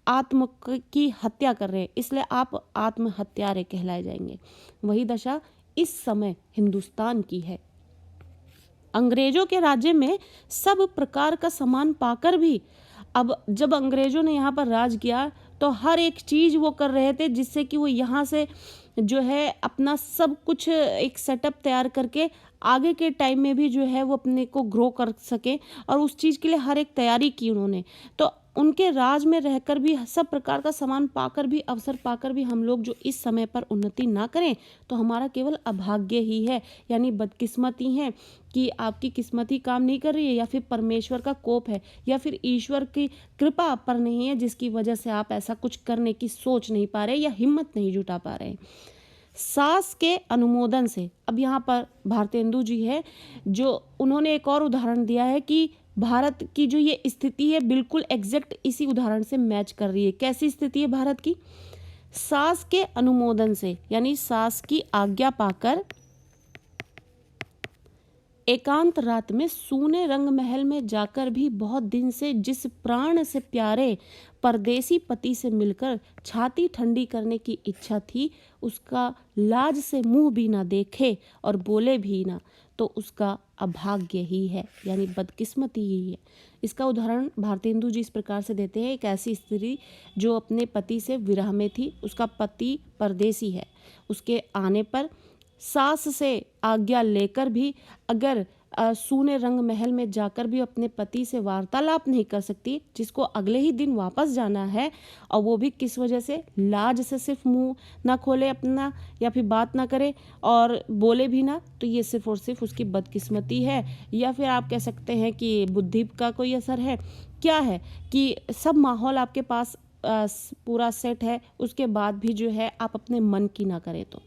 आत्म की हत्या कर रहे हैं, इसलिए आप आत्महत्यारे कहलाए जाएंगे। वही दशा इस समय हिंदुस्तान की है। अंग्रेजों के राज्य में सब प्रकार का सामान पाकर भी, अब जब अंग्रेजों ने यहाँ पर राज किया तो हर एक चीज़ वो कर रहे थे जिससे कि वो यहाँ से जो है अपना सब कुछ एक सेटअप तैयार करके आगे के टाइम में भी जो है वो अपने को ग्रो कर सके, और उस चीज़ के लिए हर एक तैयारी की उन्होंने। तो उनके राज में रहकर भी, सब प्रकार का सामान पाकर भी, अवसर पाकर भी हम लोग जो इस समय पर उन्नति ना करें, तो हमारा केवल अभाग्य ही है, यानी बदकिस्मती है कि आपकी किस्मत ही काम नहीं कर रही है, या फिर परमेश्वर का कोप है, या फिर ईश्वर की कृपा आप पर नहीं है, जिसकी वजह से आप ऐसा कुछ करने की सोच नहीं पा रहे या हिम्मत नहीं जुटा पा रहे। सास के अनुमोदन से, अब यहाँ पर भारतेंदु जी है जो उन्होंने एक और उदाहरण दिया है कि भारत की जो ये स्थिति है बिल्कुल एग्जैक्ट इसी उदाहरण से मैच कर रही है। कैसी स्थिति है भारत की? सास के अनुमोदन से, यानी सास की आज्ञा पाकर एकांत रात में सूने रंग महल में जाकर भी बहुत दिन से जिस प्राण से प्यारे परदेसी पति से मिलकर छाती ठंडी करने की इच्छा थी, उसका लाज से मुंह भी ना देखे और बोले भी ना, तो उसका अभाग्य ही है, यानी बदकिस्मती ही है। इसका उदाहरण भारतेंदु जी इस प्रकार से देते हैं। एक ऐसी स्त्री जो अपने पति से विरह में थी, उसका पति परदेसी है, उसके आने पर सास से आज्ञा लेकर भी अगर सूने रंग महल में जाकर भी अपने पति से वार्तालाप नहीं कर सकती, जिसको अगले ही दिन वापस जाना है, और वो भी किस वजह से? लाज से सिर्फ मुंह ना खोले अपना, या फिर बात ना करे और बोले भी ना, तो ये सिर्फ और सिर्फ उसकी बदकिस्मती है, या फिर आप कह सकते हैं कि बुद्धि का कोई असर है। क्या है कि सब माहौल आपके पास पूरा सेट है, उसके बाद भी जो है आप अपने मन की ना करें। तो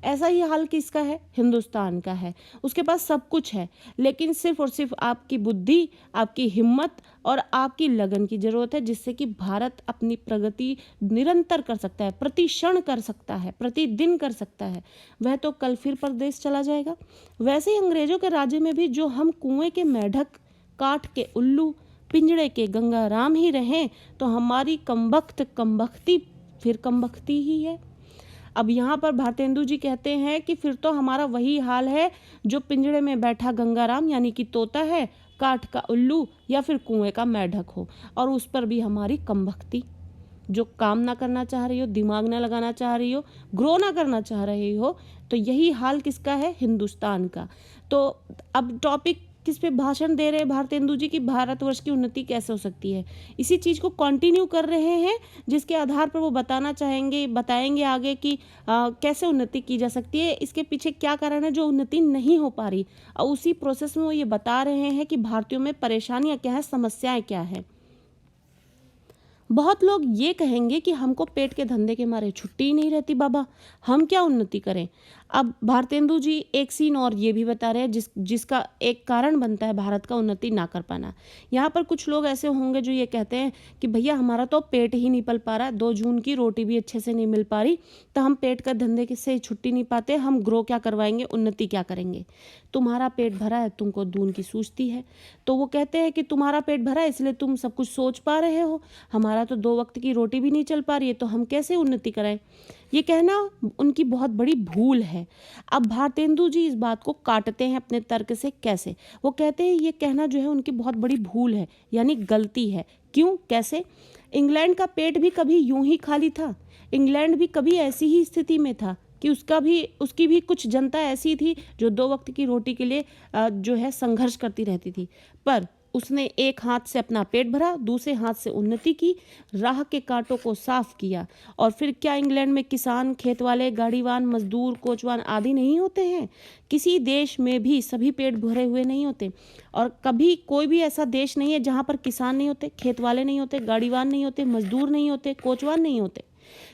ऐसा ही हाल किसका है? हिंदुस्तान का है। उसके पास सब कुछ है, लेकिन सिर्फ और सिर्फ आपकी बुद्धि, आपकी हिम्मत और आपकी लगन की ज़रूरत है, जिससे कि भारत अपनी प्रगति निरंतर कर सकता है, प्रति क्षण कर सकता है, प्रतिदिन कर सकता है। वह तो कल फिर परदेश चला जाएगा। वैसे ही अंग्रेजों के राज्य में भी जो हम कुएं के मेढक, काठ के उल्लू, पिंजड़े के गंगाराम ही रहें, तो हमारी कमबख्ती फिर कमबख्ती ही है। अब यहाँ पर भारतेंदु जी कहते हैं कि फिर तो हमारा वही हाल है जो पिंजड़े में बैठा गंगाराम यानी कि तोता है, काठ का उल्लू या फिर कुएं का मेढक हो, और उस पर भी हमारी कमबख्ती, जो काम ना करना चाह रही हो, दिमाग ना लगाना चाह रही हो, ग्रो ना करना चाह रही हो, तो यही हाल किसका है? हिंदुस्तान का। तो अब टॉपिक किस पे भाषण दे रहे हैं भारतेंदु जी की भारतवर्ष की उन्नति कैसे हो सकती है, इसी चीज़ को कंटिन्यू कर रहे हैं, जिसके आधार पर वो बताएंगे आगे कि कैसे उन्नति की जा सकती है, इसके पीछे क्या कारण है जो उन्नति नहीं हो पा रही, और उसी प्रोसेस में वो ये बता रहे हैं कि भारतीयों में परेशानियाँ क्या है, समस्याएँ क्या है। बहुत लोग ये कहेंगे कि हमको पेट के धंधे के मारे छुट्टी ही नहीं रहती बाबा, हम क्या उन्नति करें। अब भारतेंदु जी एक सीन और ये भी बता रहे हैं जिसका एक कारण बनता है भारत का उन्नति ना कर पाना। यहाँ पर कुछ लोग ऐसे होंगे जो ये कहते हैं कि भैया हमारा तो पेट ही नहीं पल पा रहा, 2 जून की रोटी भी अच्छे से नहीं मिल पा रही, तो हम पेट का धंधे से छुट्टी नहीं पाते, हम ग्रो क्या करवाएंगे, उन्नति क्या करेंगे। तुम्हारा पेट भरा है, तुमको दून की सूझती है। तो वो कहते हैं कि तुम्हारा पेट भरा है इसलिए तुम सब कुछ सोच पा रहे हो, हमारा तो 2 वक्त की रोटी भी नहीं चल पा रही है, तो हम कैसे उन्नति कराएं। ये कहना उनकी बहुत बड़ी भूल है। अब भारतेंदु जी इस बात को काटते हैं अपने तर्क से। कैसे? वो कहते हैं ये कहना जो है उनकी बहुत बड़ी भूल है, यानी गलती है। क्यों? कैसे? इंग्लैंड का पेट भी कभी यूं ही खाली था। इंग्लैंड भी कभी ऐसी ही स्थिति में था कि उसकी भी कुछ जनता ऐसी थी जो 2 वक्त की रोटी के लिए जो है संघर्ष करती रहती थी। पर उसने एक हाथ से अपना पेट भरा, दूसरे हाथ से उन्नति की, राह के कांटों को साफ किया। और फिर क्या इंग्लैंड में किसान, खेत वाले, गाड़ीवान, मजदूर, कोचवान आदि नहीं होते हैं? किसी देश में भी सभी पेट भरे हुए नहीं होते। और कभी कोई भी ऐसा देश नहीं है जहाँ पर किसान नहीं होते, खेत वाले नहीं होते, गाड़ीवान नहीं होते, मजदूर नहीं होते, कोचवान नहीं होते।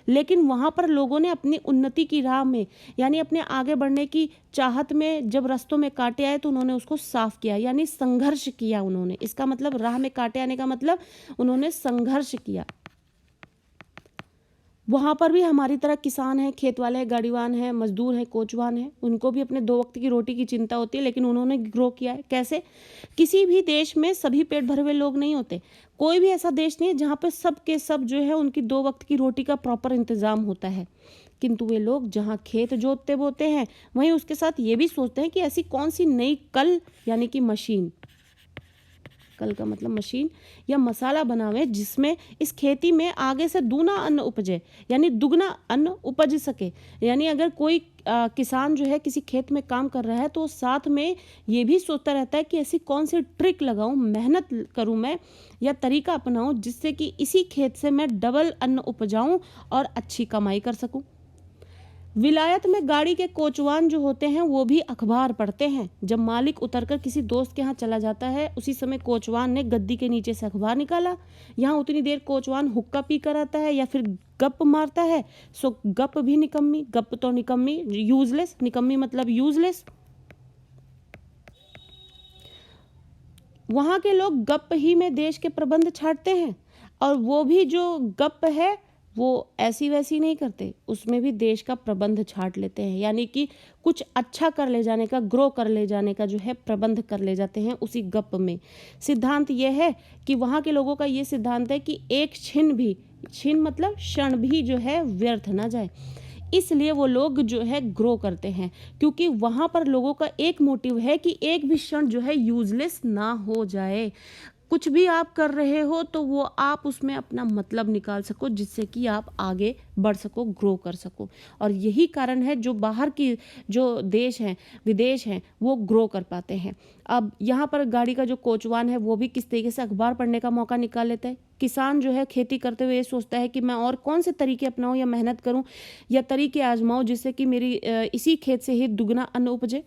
लेकिन वहाँ पर लोगों ने अपनी उन्नति की राह में, यानी अपने आगे बढ़ने की चाहत में जब रास्तों में कांटे आए तो उन्होंने उसको साफ किया, यानी संघर्ष किया उन्होंने। इसका मतलब राह में कांटे आने का मतलब उन्होंने संघर्ष किया। वहाँ पर भी हमारी तरह किसान हैं, खेत वाले हैं, गाड़ीवान हैं, मजदूर हैं, कोचवान हैं, उनको भी अपने 2 वक्त की रोटी की चिंता होती है, लेकिन उन्होंने ग्रो किया है। कैसे? किसी भी देश में सभी पेट भरे हुए लोग नहीं होते। कोई भी ऐसा देश नहीं है जहाँ पर सब के सब जो है उनकी 2 वक्त की रोटी का प्रॉपर इंतजाम होता है। किंतु वे लोग जहाँ खेत जोतते बोते हैं वहीं उसके साथ ये भी सोचते हैं कि ऐसी कौन सी नई कल, यानी कि मशीन, कल का मतलब मशीन, या मसाला बनावे जिसमें इस खेती में आगे से दूना अन्न उपजे, यानी दुगना अन्न उपज सके। यानी अगर कोई किसान जो है किसी खेत में काम कर रहा है तो साथ में ये भी सोचता रहता है कि ऐसी कौन सी ट्रिक लगाऊं, मेहनत करूं मैं, या तरीका अपनाऊं जिससे कि इसी खेत से मैं डबल अन्न उपजाऊं और अच्छी कमाई कर सकूं। विलायत में गाड़ी के कोचवान जो होते हैं वो भी अखबार पढ़ते हैं। जब मालिक उतरकर किसी दोस्त के यहाँ चला जाता है उसी समय कोचवान ने गद्दी के नीचे से अखबार निकाला। यहाँ उतनी देर कोचवान हुक्का पी कर आता है या फिर गप मारता है। सो गप भी निकम्मी, गप तो निकम्मी, यूजलेस, निकम्मी मतलब यूजलेस। वहाँ के लोग गप ही में देश के प्रबंध छाटते हैं, और वो भी जो गप है वो ऐसी वैसी नहीं करते, उसमें भी देश का प्रबंध छाट लेते हैं, यानी कि कुछ अच्छा कर ले जाने का, ग्रो कर ले जाने का जो है प्रबंध कर ले जाते हैं उसी गप में। सिद्धांत यह है कि वहाँ के लोगों का ये सिद्धांत है कि एक क्षण मतलब क्षण भी जो है व्यर्थ ना जाए, इसलिए वो लोग जो है ग्रो करते हैं, क्योंकि वहाँ पर लोगों का एक मोटिव है कि एक भी क्षण जो है यूजलेस ना हो जाए। कुछ भी आप कर रहे हो तो वो आप उसमें अपना मतलब निकाल सको जिससे कि आप आगे बढ़ सको, ग्रो कर सको। और यही कारण है जो बाहर की जो देश हैं, विदेश हैं, वो ग्रो कर पाते हैं। अब यहाँ पर गाड़ी का जो कोचवान है वो भी किस तरीके से अखबार पढ़ने का मौका निकाल लेता है। किसान जो है खेती करते हुए ये सोचता है कि मैं और कौन से तरीके अपनाऊं या मेहनत करूं या तरीके आजमाऊं जिससे कि मेरी इसी खेत से ही दुगना अन्न उपजे।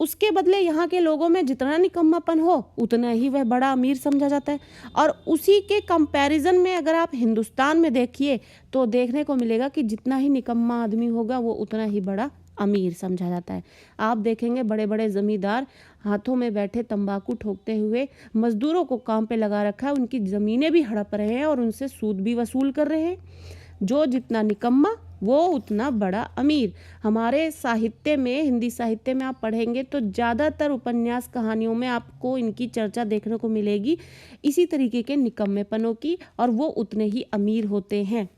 उसके बदले यहाँ के लोगों में जितना निकम्मापन हो उतना ही वह बड़ा अमीर समझा जाता है। और उसी के कंपैरिजन में अगर आप हिंदुस्तान में देखिए तो देखने को मिलेगा कि जितना ही निकम्मा आदमी होगा वो उतना ही बड़ा अमीर समझा जाता है। आप देखेंगे बड़े बड़े जमींदार हाथों में बैठे तंबाकू ठोकते हुए मजदूरों को काम पे लगा रखा है, उनकी ज़मीनें भी हड़प रहे हैं और उनसे सूद भी वसूल कर रहे हैं। जो जितना निकम्मा वो उतना बड़ा अमीर। हमारे साहित्य में, हिंदी साहित्य में आप पढ़ेंगे तो ज़्यादातर उपन्यास कहानियों में आपको इनकी चर्चा देखने को मिलेगी इसी तरीके के निकम्मेपनों की, और वो उतने ही अमीर होते हैं।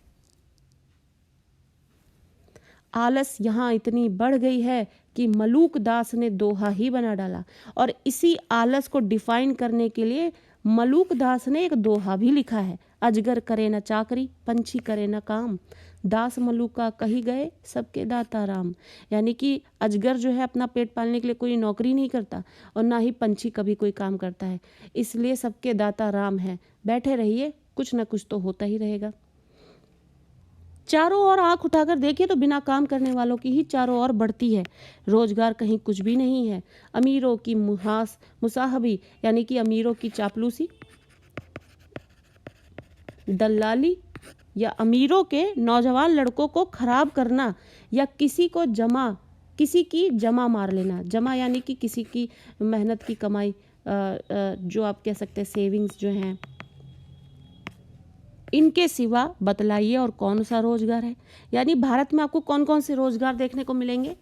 आलस यहाँ इतनी बढ़ गई है कि मलूक दास ने दोहा ही बना डाला, और इसी आलस को डिफाइन करने के लिए मलूक दास ने एक दोहा भी लिखा है। अजगर करे न चाकरी, पंछी करे न काम, दास मलूका कही गए सबके दाता राम। यानी कि अजगर जो है अपना पेट पालने के लिए कोई नौकरी नहीं करता और ना ही पंछी कभी कोई काम करता है, इसलिए सबके दाता राम है। बैठे रहिए, कुछ ना कुछ तो होता ही रहेगा। चारों ओर आंख उठाकर देखिए तो बिना काम करने वालों की ही चारों ओर बढ़ती है। रोजगार कहीं कुछ भी नहीं है। अमीरों की मुसाहबी, यानी कि अमीरों की चापलूसी, दलाली, या अमीरों के नौजवान लड़कों को खराब करना या किसी की जमा मार लेना। जमा यानी कि किसी की मेहनत की कमाई, जो आप कह सकते हैं सेविंग्स जो हैं, इनके सिवा बतलाइए और कौन सा रोजगार है। यानी भारत में आपको कौन कौन से रोजगार देखने को मिलेंगे?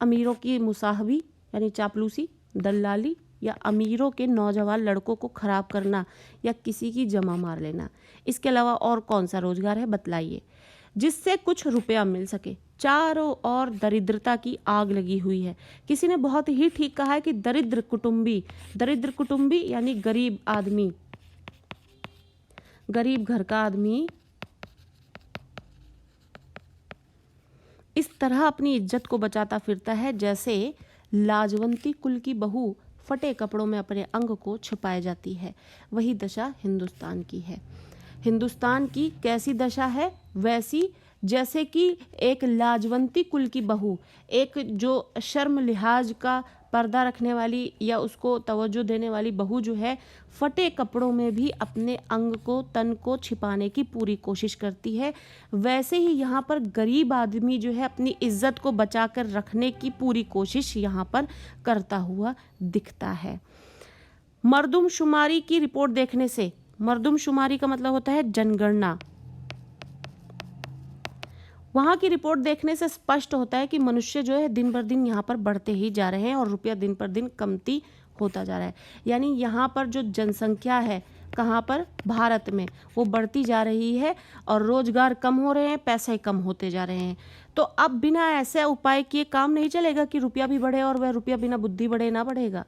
अमीरों की मुसाहबी यानी चापलूसी, दलाली, या अमीरों के नौजवान लड़कों को खराब करना या किसी की जमा मार लेना। इसके अलावा और कौन सा रोजगार है बतलाइए जिससे कुछ रुपया मिल सके। चारों ओर दरिद्रता की आग लगी हुई है। किसी ने बहुत ही ठीक कहा है कि दरिद्र कुटुंबी यानी गरीब आदमी, गरीब घर का आदमी इस तरह अपनी इज्जत को बचाता फिरता है जैसे लाजवंती कुल की बहू फटे कपड़ों में अपने अंग को छुपाए जाती है। वही दशा हिंदुस्तान की है। हिंदुस्तान की कैसी दशा है? वैसी जैसे कि एक लाजवंती कुल की बहू, एक जो शर्म लिहाज का पर्दा रखने वाली या उसको तवज्जो देने वाली बहू जो है, फटे कपड़ों में भी अपने अंग को, तन को छिपाने की पूरी कोशिश करती है। वैसे ही यहाँ पर गरीब आदमी जो है अपनी इज्जत को बचा कर रखने की पूरी कोशिश यहाँ पर करता हुआ दिखता है। मर्दमशुमारी की रिपोर्ट देखने से, मर्दमशुमारी का मतलब होता है जनगणना, वहाँ की रिपोर्ट देखने से स्पष्ट होता है कि मनुष्य जो है दिन पर दिन यहाँ पर बढ़ते ही जा रहे हैं और रुपया दिन पर दिन कमती होता जा रहा है। यानी यहाँ पर जो जनसंख्या है, कहाँ पर? भारत में, वो बढ़ती जा रही है और रोजगार कम हो रहे हैं, पैसे कम होते जा रहे हैं। तो अब बिना ऐसे उपाय किए काम नहीं चलेगा कि रुपया भी बढ़े और वह रुपया बिना बुद्धि बढ़े ना बढ़ेगा।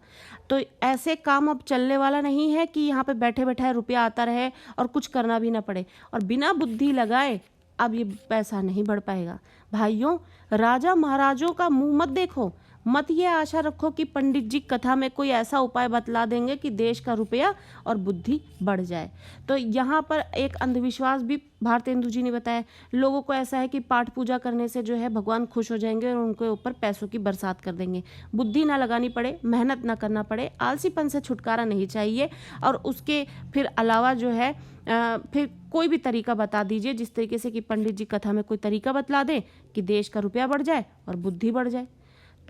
तो ऐसे काम अब चलने वाला नहीं है कि यहाँ पे बैठे बैठे रुपया आता रहे और कुछ करना भी ना पड़े, और बिना बुद्धि लगाए अब ये पैसा नहीं बढ़ पाएगा। भाइयों, राजा महाराजों का मुंह मत देखो, मत ये आशा रखो कि पंडित जी कथा में कोई ऐसा उपाय बतला देंगे कि देश का रुपया और बुद्धि बढ़ जाए। तो यहाँ पर एक अंधविश्वास भी भारतेंदु जी ने बताया। लोगों को ऐसा है कि पाठ पूजा करने से जो है भगवान खुश हो जाएंगे और उनके ऊपर पैसों की बरसात कर देंगे। बुद्धि ना लगानी पड़े, मेहनत ना करना पड़े, आलसीपन से छुटकारा नहीं चाहिए। और उसके फिर अलावा जो है फिर कोई भी तरीका बता दीजिए, जिस तरीके से कि पंडित जी कथा में कोई तरीका बतला दें कि देश का रुपया बढ़ जाए और बुद्धि बढ़ जाए।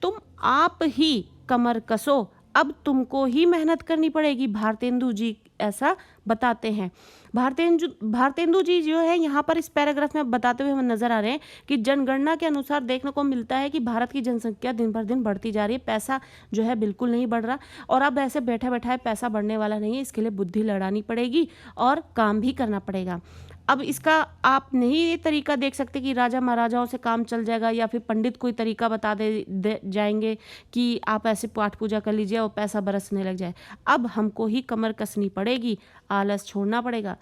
तुम आप ही कमर कसो, अब तुमको ही मेहनत करनी पड़ेगी, भारतेंदु जी ऐसा बताते हैं। भारतेंदु जी जो है यहाँ पर इस पैराग्राफ में बताते हुए हमें नजर आ रहे हैं कि जनगणना के अनुसार देखने को मिलता है कि भारत की जनसंख्या दिन पर दिन बढ़ती जा रही है, पैसा जो है बिल्कुल नहीं बढ़ रहा, और अब ऐसे बैठा बैठा पैसा बढ़ने वाला नहीं है। इसके लिए बुद्धि लड़ानी पड़ेगी और काम भी करना पड़ेगा। अब इसका आप नहीं ये तरीका देख सकते कि राजा महाराजाओं से काम चल जाएगा या फिर पंडित कोई तरीका बता दे जाएंगे कि आप ऐसे पाठ पूजा कर लीजिए और पैसा बरसने लग जाए। अब हमको ही कमर कसनी पड़ेगी, आलस छोड़ना पड़ेगा।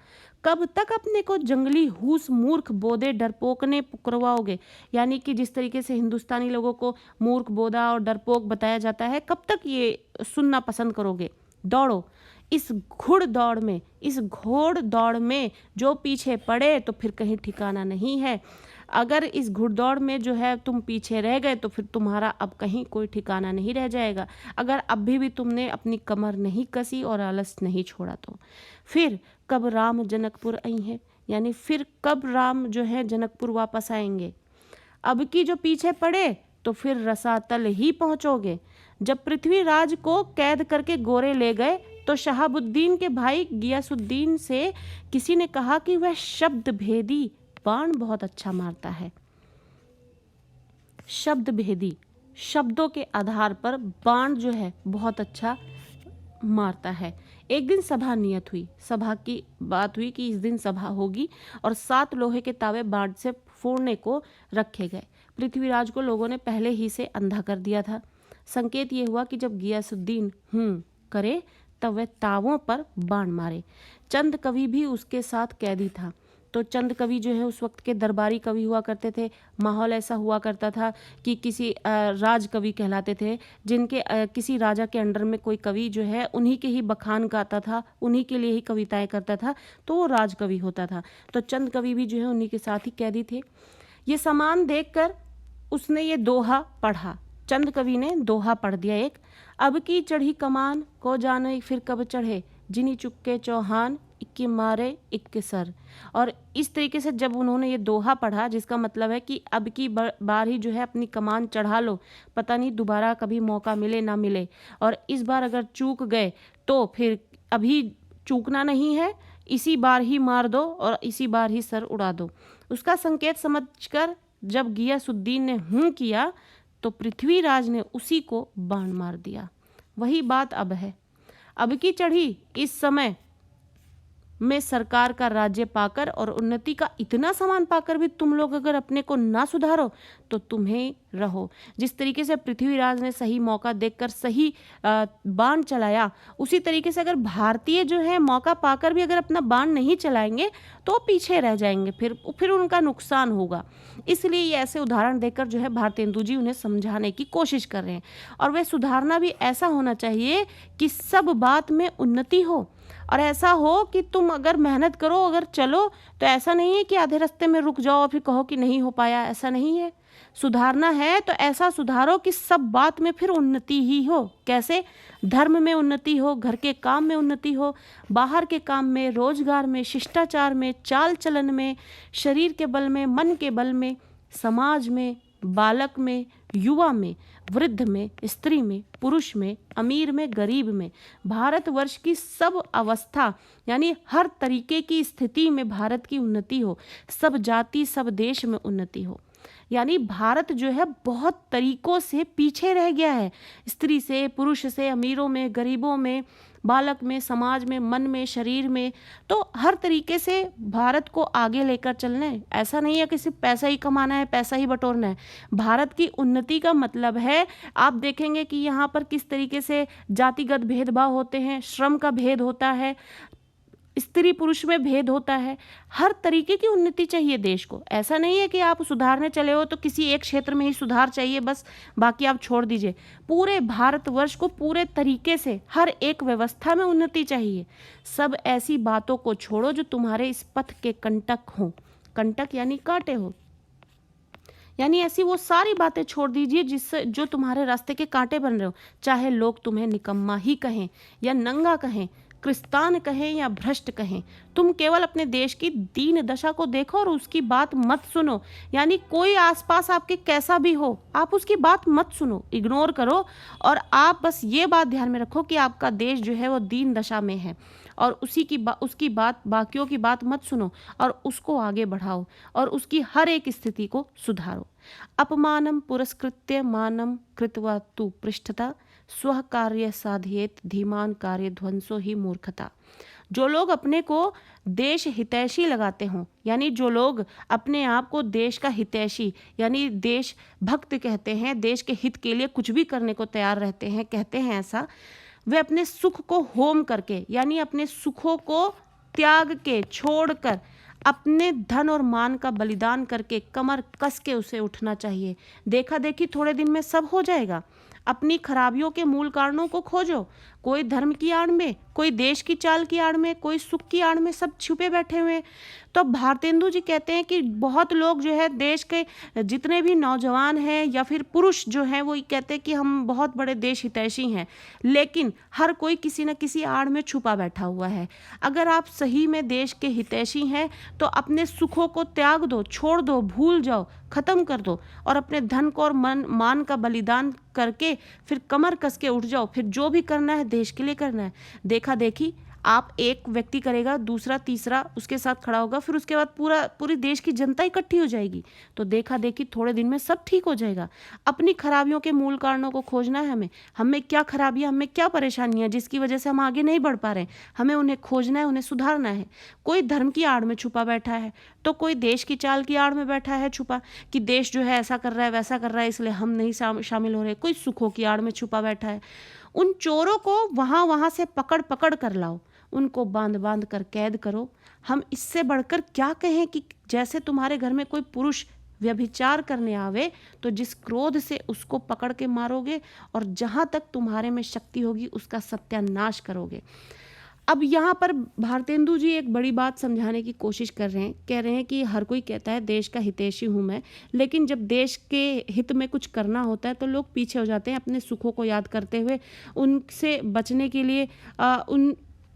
कब तक अपने को जंगली हूस, मूर्ख, बोधे, डरपोक ने पुकरवाओगे? यानी कि जिस तरीके से हिंदुस्तानी लोगों को मूर्ख, बोधा और डरपोक बताया जाता है, कब तक ये सुनना पसंद करोगे? दौड़ो इस घोड़ दौड़ में जो पीछे पड़े तो फिर कहीं ठिकाना नहीं है। अगर इस घुड़दौड़ में जो है तुम पीछे रह गए तो फिर तुम्हारा अब कहीं कोई ठिकाना नहीं रह जाएगा। अगर अभी भी तुमने अपनी कमर नहीं कसी और आलस नहीं छोड़ा तो फिर कब राम जनकपुर आई हैं, यानी फिर कब राम जो है जनकपुर वापस आएंगे। अब की जो पीछे पड़े तो फिर रसातल ही पहुंचोगे। जब पृथ्वीराज को कैद करके गोरे ले गए तो शहाबुद्दीन के भाई गियासुद्दीन से किसी ने कहा कि वह शब्द भेदी बाण बहुत अच्छा मारता है। शब्द भेदी, शब्दों के आधार पर बाण जो है बहुत अच्छा मारता है। एक दिन सभा नियत हुई, सभा की बात हुई कि इस दिन सभा होगी और 7 लोहे के तावे बाण से फोड़ने को रखे गए। पृथ्वीराज को लोगों ने पहले ही से अंधा कर दिया था। संकेत ये हुआ कि जब गियासुद्दीन करे तब वह तावों पर बाण मारे। चंद कवि भी उसके साथ कैदी था। तो चंद कवि जो है उस वक्त के दरबारी कवि हुआ करते थे। माहौल ऐसा हुआ करता था कि किसी राज कवि कहलाते थे, जिनके किसी राजा के अंडर में कोई कवि जो है उन्हीं के ही बखान गाता था, उन्हीं के लिए ही कविताएं करता था, तो वो राज कवि होता था। तो चंद कवि भी जो है उन्हीं के साथ ही कैदी थे। ये सामान देखकर उसने ये दोहा पढ़ा। चंद कवि ने दोहा पढ़ दिया एक, अब की चढ़ी कमान को जाने फिर कब चढ़े, जिनी चुक्के चौहान इक्के मारे इक्के सर। और इस तरीके से जब उन्होंने ये दोहा पढ़ा, जिसका मतलब है कि अब की बार ही जो है अपनी कमान चढ़ा लो, पता नहीं दोबारा कभी मौका मिले ना मिले, और इस बार अगर चूक गए तो फिर अभी चूकना नहीं है, इसी बार ही मार दो और इसी बार ही सर उड़ा दो। उसका संकेत समझकर जब गियासुद्दीन ने हूँ किया तो पृथ्वीराज ने उसी को बाण मार दिया। वही बात अब है। अब की चढ़ी इस समय में सरकार का राज्य पाकर और उन्नति का इतना सामान पाकर भी तुम लोग अगर अपने को ना सुधारो तो तुम्हें रहो। जिस तरीके से पृथ्वीराज ने सही मौका देखकर सही बाण चलाया, उसी तरीके से अगर भारतीय जो है मौका पाकर भी अगर अपना बाण नहीं चलाएंगे तो पीछे रह जाएंगे, फिर उनका नुकसान होगा। इसलिए ये ऐसे उदाहरण देकर जो है भारतेंदु जी उन्हें समझाने की कोशिश कर रहे हैं। और वह सुधारना भी ऐसा होना चाहिए कि सब बात में उन्नति हो, और ऐसा हो कि तुम अगर मेहनत करो, अगर चलो, तो ऐसा नहीं है कि आधे रास्ते में रुक जाओ और फिर कहो कि नहीं हो पाया। ऐसा नहीं है। सुधारना है तो ऐसा सुधारो कि सब बात में फिर उन्नति ही हो। कैसे? धर्म में उन्नति हो, घर के काम में उन्नति हो, बाहर के काम में, रोजगार में, शिष्टाचार में, चाल चलन में, शरीर के बल में, मन के बल में, समाज में, बालक में, युवा में, वृद्ध में, स्त्री में, पुरुष में, अमीर में, गरीब में, भारतवर्ष की सब अवस्था यानी हर तरीके की स्थिति में भारत की उन्नति हो, सब जाति सब देश में उन्नति हो। यानी भारत जो है बहुत तरीकों से पीछे रह गया है, स्त्री से, पुरुष से, अमीरों में, गरीबों में, बालक में, समाज में, मन में, शरीर में। तो हर तरीके से भारत को आगे लेकर चलना है। ऐसा नहीं है कि सिर्फ पैसा ही कमाना है, पैसा ही बटोरना है। भारत की उन्नति का मतलब है, आप देखेंगे कि यहाँ पर किस तरीके से जातिगत भेदभाव होते हैं, श्रम का भेद होता है, स्त्री पुरुष में भेद होता है। हर तरीके की उन्नति चाहिए देश को। ऐसा नहीं है कि आप सुधारने चले हो तो किसी एक क्षेत्र में ही सुधार चाहिए बस, बाकी आप छोड़ दीजिए। पूरे भारतवर्ष को पूरे तरीके से हर एक व्यवस्था में उन्नति चाहिए। सब ऐसी बातों को छोड़ो जो तुम्हारे इस पथ के कंटक हो। कंटक यानी कांटे हो, यानी ऐसी वो सारी बातें छोड़ दीजिए जिससे जो तुम्हारे रास्ते के कांटे बन रहे हो। चाहे लोग तुम्हें निकम्मा ही कहें या नंगा कहें, क्रिस्तान कहें या भ्रष्ट कहें, तुम केवल अपने देश की दीन दशा को देखो और उसकी बात मत सुनो। यानी कोई आसपास आपके कैसा भी हो, आप उसकी बात मत सुनो, इग्नोर करो, और आप बस ये बात ध्यान में रखो कि आपका देश जो है वो दीन दशा में है, और उसकी बात, बाकियों की बात मत सुनो और उसको आगे बढ़ाओ और उसकी हर एक स्थिति को सुधारो। अपमानम पुरस्कृत्य मानम कृत्वा तु पृष्ठता स्व कार्य साधयेत धीमान कार्य ध्वंसो ही मूर्खता। जो लोग अपने को देश हितैषी लगाते हों, यानी जो लोग अपने आप को देश का हितैषी यानी देश भक्त कहते हैं, देश के हित के लिए कुछ भी करने को तैयार रहते हैं, कहते हैं ऐसा, वे अपने सुख को होम करके यानी अपने सुखों को त्याग के छोड़कर अपने धन और मान का बलिदान करके कमर कस के उसे उठना चाहिए। देखा देखी थोड़े दिन में सब हो जाएगा। अपनी खराबियों के मूल कारणों को खोजो। कोई धर्म की आड़ में, कोई देश की चाल की आड़ में, कोई सुख की आड़ में, सब छुपे बैठे हुए हैं। तो भारतेंदु जी कहते हैं कि बहुत लोग जो है देश के जितने भी नौजवान हैं या फिर पुरुष जो हैं वो कहते हैं कि हम बहुत बड़े देश हितैषी हैं, लेकिन हर कोई किसी न किसी आड़ में छुपा बैठा हुआ है। अगर आप सही में देश के हितैषी हैं तो अपने सुखों को त्याग दो, छोड़ दो, भूल जाओ, खत्म कर दो और अपने धन को और मान का बलिदान करके फिर कमर कस के उठ जाओ। फिर जो भी करना है देश के लिए करना है। देखा देखी आप एक व्यक्ति करेगा, दूसरा तीसरा उसके साथ खड़ा होगा, फिर उसके बाद पूरी देश की जनता इकट्ठी हो जाएगी। तो देखा देखी थोड़े दिन में सब ठीक हो जाएगा। अपनी खराबियों के मूल कारणों को खोजना है हमें क्या खराबियां, हमें क्या परेशानियां जिसकी वजह से हम आगे नहीं बढ़ पा रहे हैं, हमें उन्हें खोजना है, उन्हें सुधारना है। कोई धर्म की आड़ में छुपा बैठा है तो कोई देश की चाल की आड़ में बैठा है छुपा कि देश जो है ऐसा कर रहा है वैसा कर रहा है इसलिए हम नहीं शामिल हो रहे। कोई सुखों की आड़ में छुपा बैठा है। उन चोरों को वहां से पकड़ कर लाओ, उनको बांध कर कैद करो। हम इससे बढ़कर क्या कहें कि जैसे तुम्हारे घर में कोई पुरुष व्यभिचार करने आवे तो जिस क्रोध से उसको पकड़ के मारोगे और जहां तक तुम्हारे में शक्ति होगी उसका सत्यानाश करोगे। अब यहाँ पर भारतेंदु जी एक बड़ी बात समझाने की कोशिश कर रहे हैं। कह रहे हैं कि हर कोई कहता है देश का हितैषी हूँ मैं, लेकिन जब देश के हित में कुछ करना होता है तो लोग पीछे हो जाते हैं अपने सुखों को याद करते हुए। उनसे बचने के लिए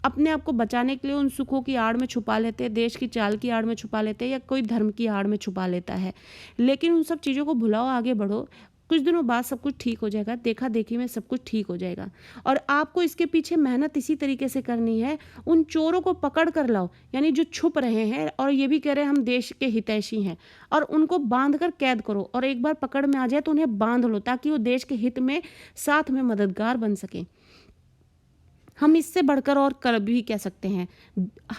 अपने आप को बचाने के लिए उन सुखों की आड़ में छुपा लेते हैं, देश की चाल की आड़ में छुपा लेते हैं, या कोई धर्म की आड़ में छुपा लेता है। लेकिन उन सब चीज़ों को भुलाओ, आगे बढ़ो, कुछ दिनों बाद सब कुछ ठीक हो जाएगा, देखा देखी में सब कुछ ठीक हो जाएगा। और आपको इसके पीछे मेहनत इसी तरीके से करनी है, उन चोरों को पकड़ कर लाओ, यानी जो छुप रहे हैं और ये भी कह रहे हैं हम देश के हितैषी हैं, और उनको बांध कर कैद करो, और एक बार पकड़ में आ जाए तो उन्हें बांध लो, ताकि वो देश के हित में साथ में मददगार बन सकें। हम इससे बढ़कर और कर भी कह सकते हैं।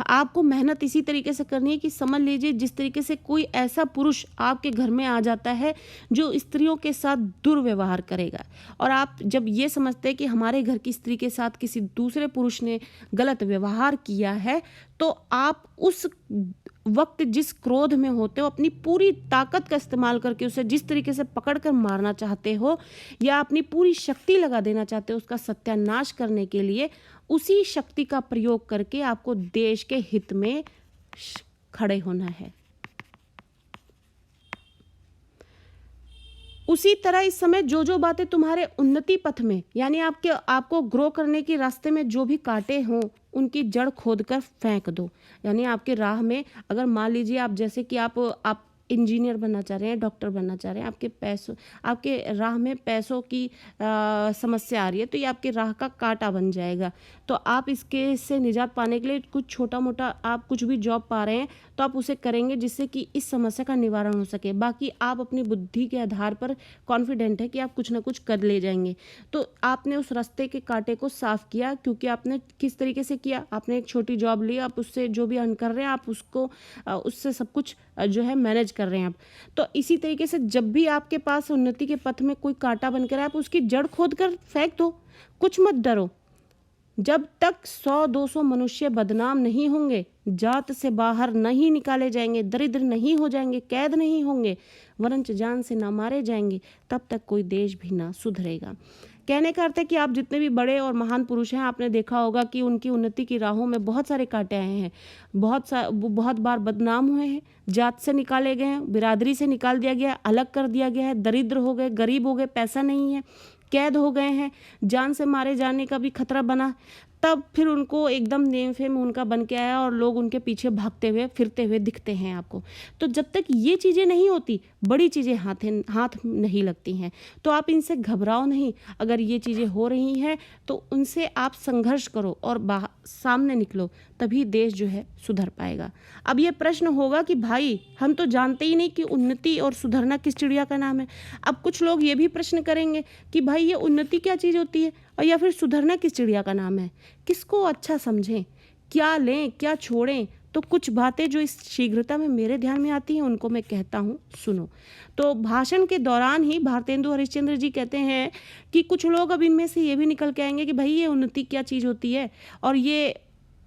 आपको मेहनत इसी तरीके से करनी है कि समझ लीजिए, जिस तरीके से कोई ऐसा पुरुष आपके घर में आ जाता है जो स्त्रियों के साथ दुर्व्यवहार करेगा, और आप जब ये समझते हैं कि हमारे घर की स्त्री के साथ किसी दूसरे पुरुष ने गलत व्यवहार किया है, तो आप उस वक्त जिस क्रोध में होते हो अपनी पूरी ताकत का इस्तेमाल करके उसे जिस तरीके से पकड़ कर मारना चाहते हो, या अपनी पूरी शक्ति लगा देना चाहते हो उसका सत्यानाश करने के लिए, उसी शक्ति का प्रयोग करके आपको देश के हित में खड़े होना है। उसी तरह इस समय जो जो बातें तुम्हारे उन्नति पथ में, यानी आपको ग्रो करने के रास्ते में जो भी कांटे हों, उनकी जड़ खोद कर फेंक दो। यानी आपके राह में, अगर मान लीजिए आप जैसे कि आप इंजीनियर बनना चाह रहे हैं, डॉक्टर बनना चाह रहे हैं, आपके राह में पैसों की समस्या आ रही है, तो ये आपके राह का कांटा बन जाएगा। तो आप इससे निजात पाने के लिए कुछ छोटा मोटा आप कुछ भी जॉब पा रहे हैं तो आप उसे करेंगे, जिससे कि इस समस्या का निवारण हो सके। बाकी आप अपनी बुद्धि के आधार पर कॉन्फिडेंट है कि आप कुछ ना कुछ कर ले जाएंगे। तो आपने उस रास्ते के कांटे को साफ किया, क्योंकि आपने किस तरीके से किया, आपने एक छोटी जॉब ली, आप उससे जो भी अर्न कर रहे हैं आप उससे सब कुछ जो है मैनेज कर रहे हैं आप। तो इसी तरीके से जब भी आपके पास उन्नति के पथ में कोई कांटा बनकर आए, आप उसकी जड़ खोद कर फेंक दो, कुछ मत डरो। जब तक 100-200 मनुष्य बदनाम नहीं होंगे, जात से बाहर नहीं निकाले जाएंगे, दरिद्र नहीं हो जाएंगे, कैद नहीं होंगे, वरंच जान से ना मारे जाएंगे, तब तक कोई देश भी ना सुधरेगा। कहने का अर्थ है कि आप जितने भी बड़े और महान पुरुष हैं, आपने देखा होगा कि उनकी उन्नति की राहों में बहुत सारे कांटे आए हैं, बहुत बार बदनाम हुए हैं, जात से निकाले गए हैं, बिरादरी से निकाल दिया गया, अलग कर दिया गया है, दरिद्र हो गए, गरीब हो गए, पैसा नहीं है, कैद हो गए हैं, जान से मारे जाने का भी खतरा बना। तब फिर उनको एकदम नेम फेम उनका बन के आया और लोग उनके पीछे भागते हुए फिरते हुए दिखते हैं आपको। तो जब तक ये चीज़ें नहीं होती, बड़ी चीज़ें हाथ नहीं लगती हैं। तो आप इनसे घबराओ नहीं। अगर ये चीज़ें हो रही हैं तो उनसे आप संघर्ष करो और सामने निकलो, तभी देश जो है सुधर पाएगा। अब ये प्रश्न होगा कि भाई हम तो जानते ही नहीं कि उन्नति और सुधरना किस चिड़िया का नाम है। अब कुछ लोग ये भी प्रश्न करेंगे कि भाई ये उन्नति क्या चीज़ होती है, और या फिर सुधरना किस चिड़िया का नाम है। किसको अच्छा समझें, क्या लें क्या छोड़ें। तो कुछ बातें जो इस शीघ्रता में मेरे ध्यान में आती हैं उनको मैं कहता हूँ, सुनो। तो भाषण के दौरान ही भारतेंदु हरिश्चंद्र जी कहते हैं कि कुछ लोग अब इनमें से ये भी निकल के आएंगे कि भाई ये उन्नति क्या चीज़ होती है, और ये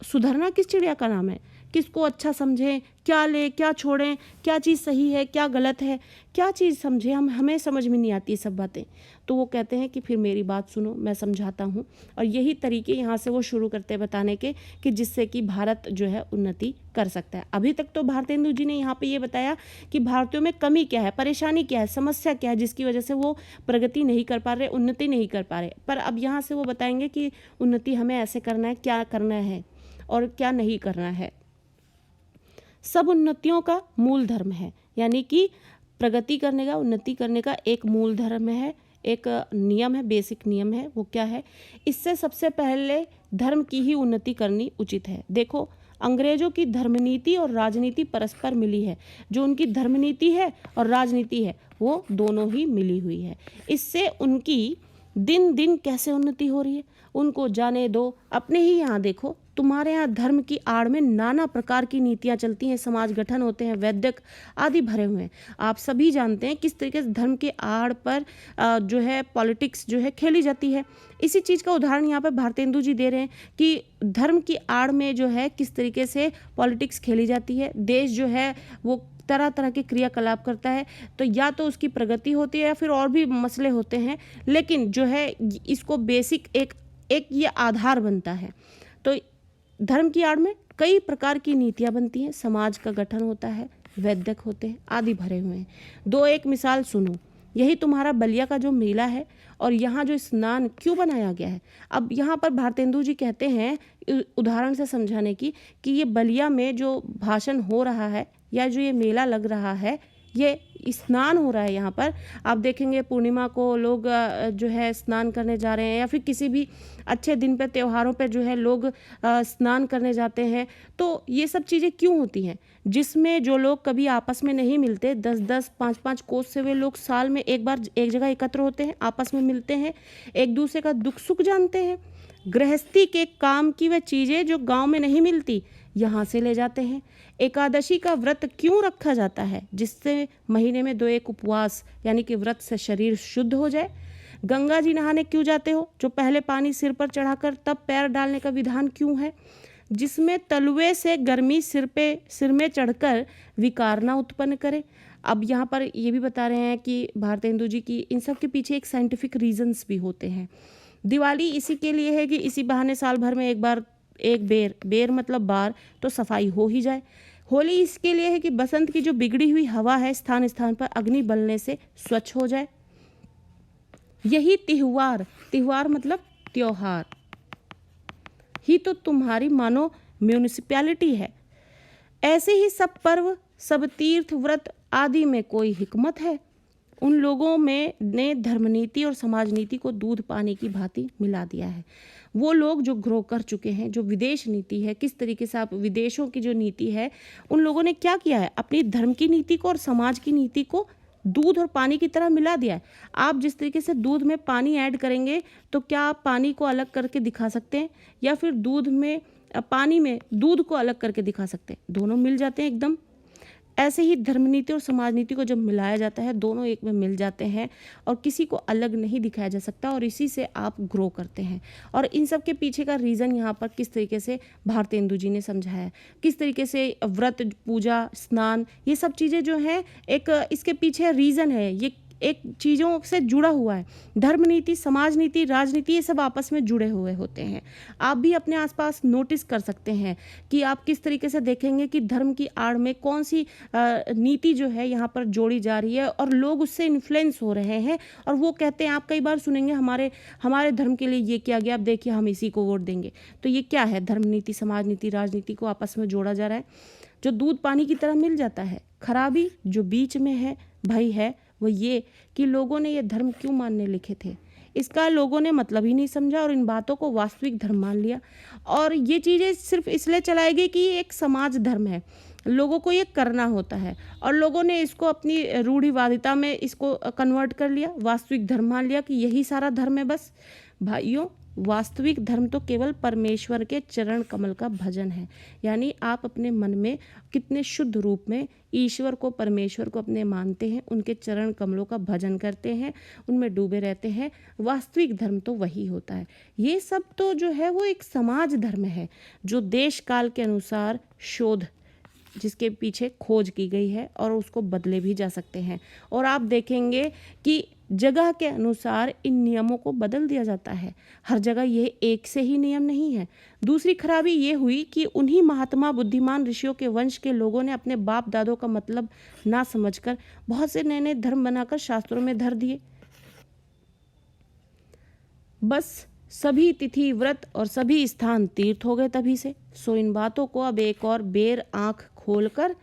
सुधरना किस चिड़िया का नाम है। किसको अच्छा समझें, क्या लें क्या छोड़ें, क्या चीज़ सही है क्या गलत है, क्या चीज़ समझें, हमें समझ में नहीं आती ये सब बातें। तो वो कहते हैं कि फिर मेरी बात सुनो, मैं समझाता हूँ। और यही तरीके यहाँ से वो शुरू करते हैं बताने के, कि जिससे कि भारत जो है उन्नति कर सकता है। अभी तक तो भारतेंदु जी ने यहाँ पे ये बताया कि भारतीयों में कमी क्या है, परेशानी क्या है, समस्या क्या है, जिसकी वजह से वो प्रगति नहीं कर पा रहे, उन्नति नहीं कर पा रहे। पर अब यहाँ से वो बताएंगे कि उन्नति हमें ऐसे करना है, क्या करना है और क्या नहीं करना है। सब उन्नतियों का मूल धर्म है, यानी कि प्रगति करने का, उन्नति करने का एक मूल धर्म है, एक नियम है, बेसिक नियम है। वो क्या है? इससे सबसे पहले धर्म की ही उन्नति करनी उचित है। देखो, अंग्रेजों की धर्मनीति और राजनीति परस्पर मिली है। जो उनकी धर्मनीति है और राजनीति है वो दोनों ही मिली हुई है। इससे उनकी दिन दिन कैसे उन्नति हो रही है उनको जाने दो। अपने ही यहाँ देखो, तुम्हारे यहाँ धर्म की आड़ में नाना प्रकार की नीतियाँ चलती हैं, समाज गठन होते हैं, वैदिक आदि भरे हुए हैं। आप सभी जानते हैं किस तरीके से धर्म के आड़ पर जो है पॉलिटिक्स जो है खेली जाती है। इसी चीज़ का उदाहरण यहाँ पर भारतेंदु जी दे रहे हैं कि धर्म की आड़ में जो है किस तरीके से पॉलिटिक्स खेली जाती है। देश जो है वो तरह तरह के क्रियाकलाप करता है, तो या तो उसकी प्रगति होती है या फिर और भी मसले होते हैं, लेकिन जो है इसको बेसिक एक ये आधार बनता है। तो धर्म की आड़ में कई प्रकार की नीतियाँ बनती हैं, समाज का गठन होता है, वैदिक होते हैं, आदि भरे हुए हैं। एक मिसाल सुनो। यही तुम्हारा बलिया का जो मेला है और यहाँ जो स्नान क्यों बनाया गया है। अब यहाँ पर भारतेंदु जी कहते हैं उदाहरण से समझाने की कि ये बलिया में जो भाषण हो रहा है या जो ये मेला लग रहा है, ये स्नान हो रहा है। यहाँ पर आप देखेंगे पूर्णिमा को लोग जो है स्नान करने जा रहे हैं, या फिर किसी भी अच्छे दिन पे त्योहारों पे जो है लोग स्नान करने जाते हैं। तो ये सब चीज़ें क्यों होती हैं, जिसमें जो लोग कभी आपस में नहीं मिलते, 10-10 5-5 कोस से वे लोग साल में एक बार एक जगह एकत्र होते हैं, आपस में मिलते हैं, एक दूसरे का दुख सुख जानते हैं। गृहस्थी के काम की वह चीज़ें जो गांव में नहीं मिलती यहाँ से ले जाते हैं। एकादशी का व्रत क्यों रखा जाता है, जिससे महीने में 2-1 उपवास यानी कि व्रत से शरीर शुद्ध हो जाए। गंगा जी नहाने क्यों जाते हो, जो पहले पानी सिर पर चढ़ाकर तब पैर डालने का विधान क्यों है, जिसमें तलुए से गर्मी सिर में चढ़कर विकार ना उत्पन्न करे। अब यहाँ पर ये भी बता रहे हैं कि भारतेंदु जी की इन सब के पीछे एक साइंटिफिक रीजंस भी होते हैं। दिवाली इसी के लिए है कि इसी बहाने साल भर में एक बेर मतलब बार तो सफाई हो ही जाए। होली इसके लिए है कि बसंत की जो बिगड़ी हुई हवा है स्थान स्थान पर अग्नि बलने से स्वच्छ हो जाए। यही त्योहार मतलब त्योहार ही तो तुम्हारी मानो म्यूनिसिपैलिटी है। ऐसे ही सब पर्व, सब तीर्थ व्रत आदि में कोई हिकमत है। उन लोगों में ने धर्मनीति और समाज नीति को दूध पानी की भांति मिला दिया है। वो लोग जो ग्रो कर चुके हैं, जो विदेश नीति है, किस तरीके से आप विदेशों की जो नीति है, उन लोगों ने क्या किया है, अपनी धर्म की नीति को और समाज की नीति को दूध और पानी की तरह मिला दिया है। आप जिस तरीके से दूध में पानी ऐड करेंगे तो क्या आप पानी को अलग करके दिखा सकते हैं, या फिर पानी में दूध को अलग करके दिखा सकते हैं, दोनों मिल जाते हैं एकदम। ऐसे ही धर्मनीति और समाज नीति को जब मिलाया जाता है, दोनों एक में मिल जाते हैं और किसी को अलग नहीं दिखाया जा सकता, और इसी से आप ग्रो करते हैं। और इन सब के पीछे का रीज़न यहाँ पर किस तरीके से भारतेंदु जी ने समझाया है, किस तरीके से व्रत, पूजा, स्नान, ये सब चीज़ें जो हैं एक इसके पीछे रीज़न है, ये एक चीज़ों से जुड़ा हुआ है। धर्म नीति, समाज नीति, राजनीति, ये सब आपस में जुड़े हुए होते हैं। आप भी अपने आसपास नोटिस कर सकते हैं कि आप किस तरीके से देखेंगे कि धर्म की आड़ में कौन सी नीति जो है यहाँ पर जोड़ी जा रही है और लोग उससे इन्फ्लुएंस हो रहे हैं, और वो कहते हैं, आप कई बार सुनेंगे हमारे धर्म के लिए ये किया गया, अब देखिए हम इसी को वोट देंगे। तो ये क्या है, धर्म नीति, समाज नीति, राजनीति को आपस में जोड़ा जा रहा है, जो दूध पानी की तरह मिल जाता है। खराबी जो बीच में है भाई है वो ये कि लोगों ने ये धर्म क्यों मानने लिखे थे, इसका लोगों ने मतलब ही नहीं समझा और इन बातों को वास्तविक धर्म मान लिया। और ये चीज़ें सिर्फ इसलिए चलाई गई कि ये एक समाज धर्म है, लोगों को ये करना होता है, और लोगों ने इसको अपनी रूढ़िवादिता में इसको कन्वर्ट कर लिया, वास्तविक धर्म मान लिया कि यही सारा धर्म है। बस भाइयों, वास्तविक धर्म तो केवल परमेश्वर के चरण कमल का भजन है। यानी आप अपने मन में कितने शुद्ध रूप में ईश्वर को, परमेश्वर को अपने मानते हैं, उनके चरण कमलों का भजन करते हैं, उनमें डूबे रहते हैं। वास्तविक धर्म तो वही होता है। ये सब तो जो है वो एक समाज धर्म है, जो देश काल के अनुसार शोध, जिसके पीछे खोज की गई है, और उसको बदले भी जा सकते हैं। और आप देखेंगे कि जगह के अनुसार इन नियमों को बदल दिया जाता है, हर जगह ये एक से ही नियम नहीं है। दूसरी खराबी ये हुई कि उन्हीं महात्मा बुद्धिमान ऋषियों के वंश के लोगों ने अपने बाप दादों का मतलब ना समझकर बहुत से नए नए धर्म बनाकर शास्त्रों में धर दिए। बस सभी तिथि, व्रत और सभी स्थान तीर्थ हो गए तभी से। सो इन बातों को अब एक और बेर आंख खोलकर,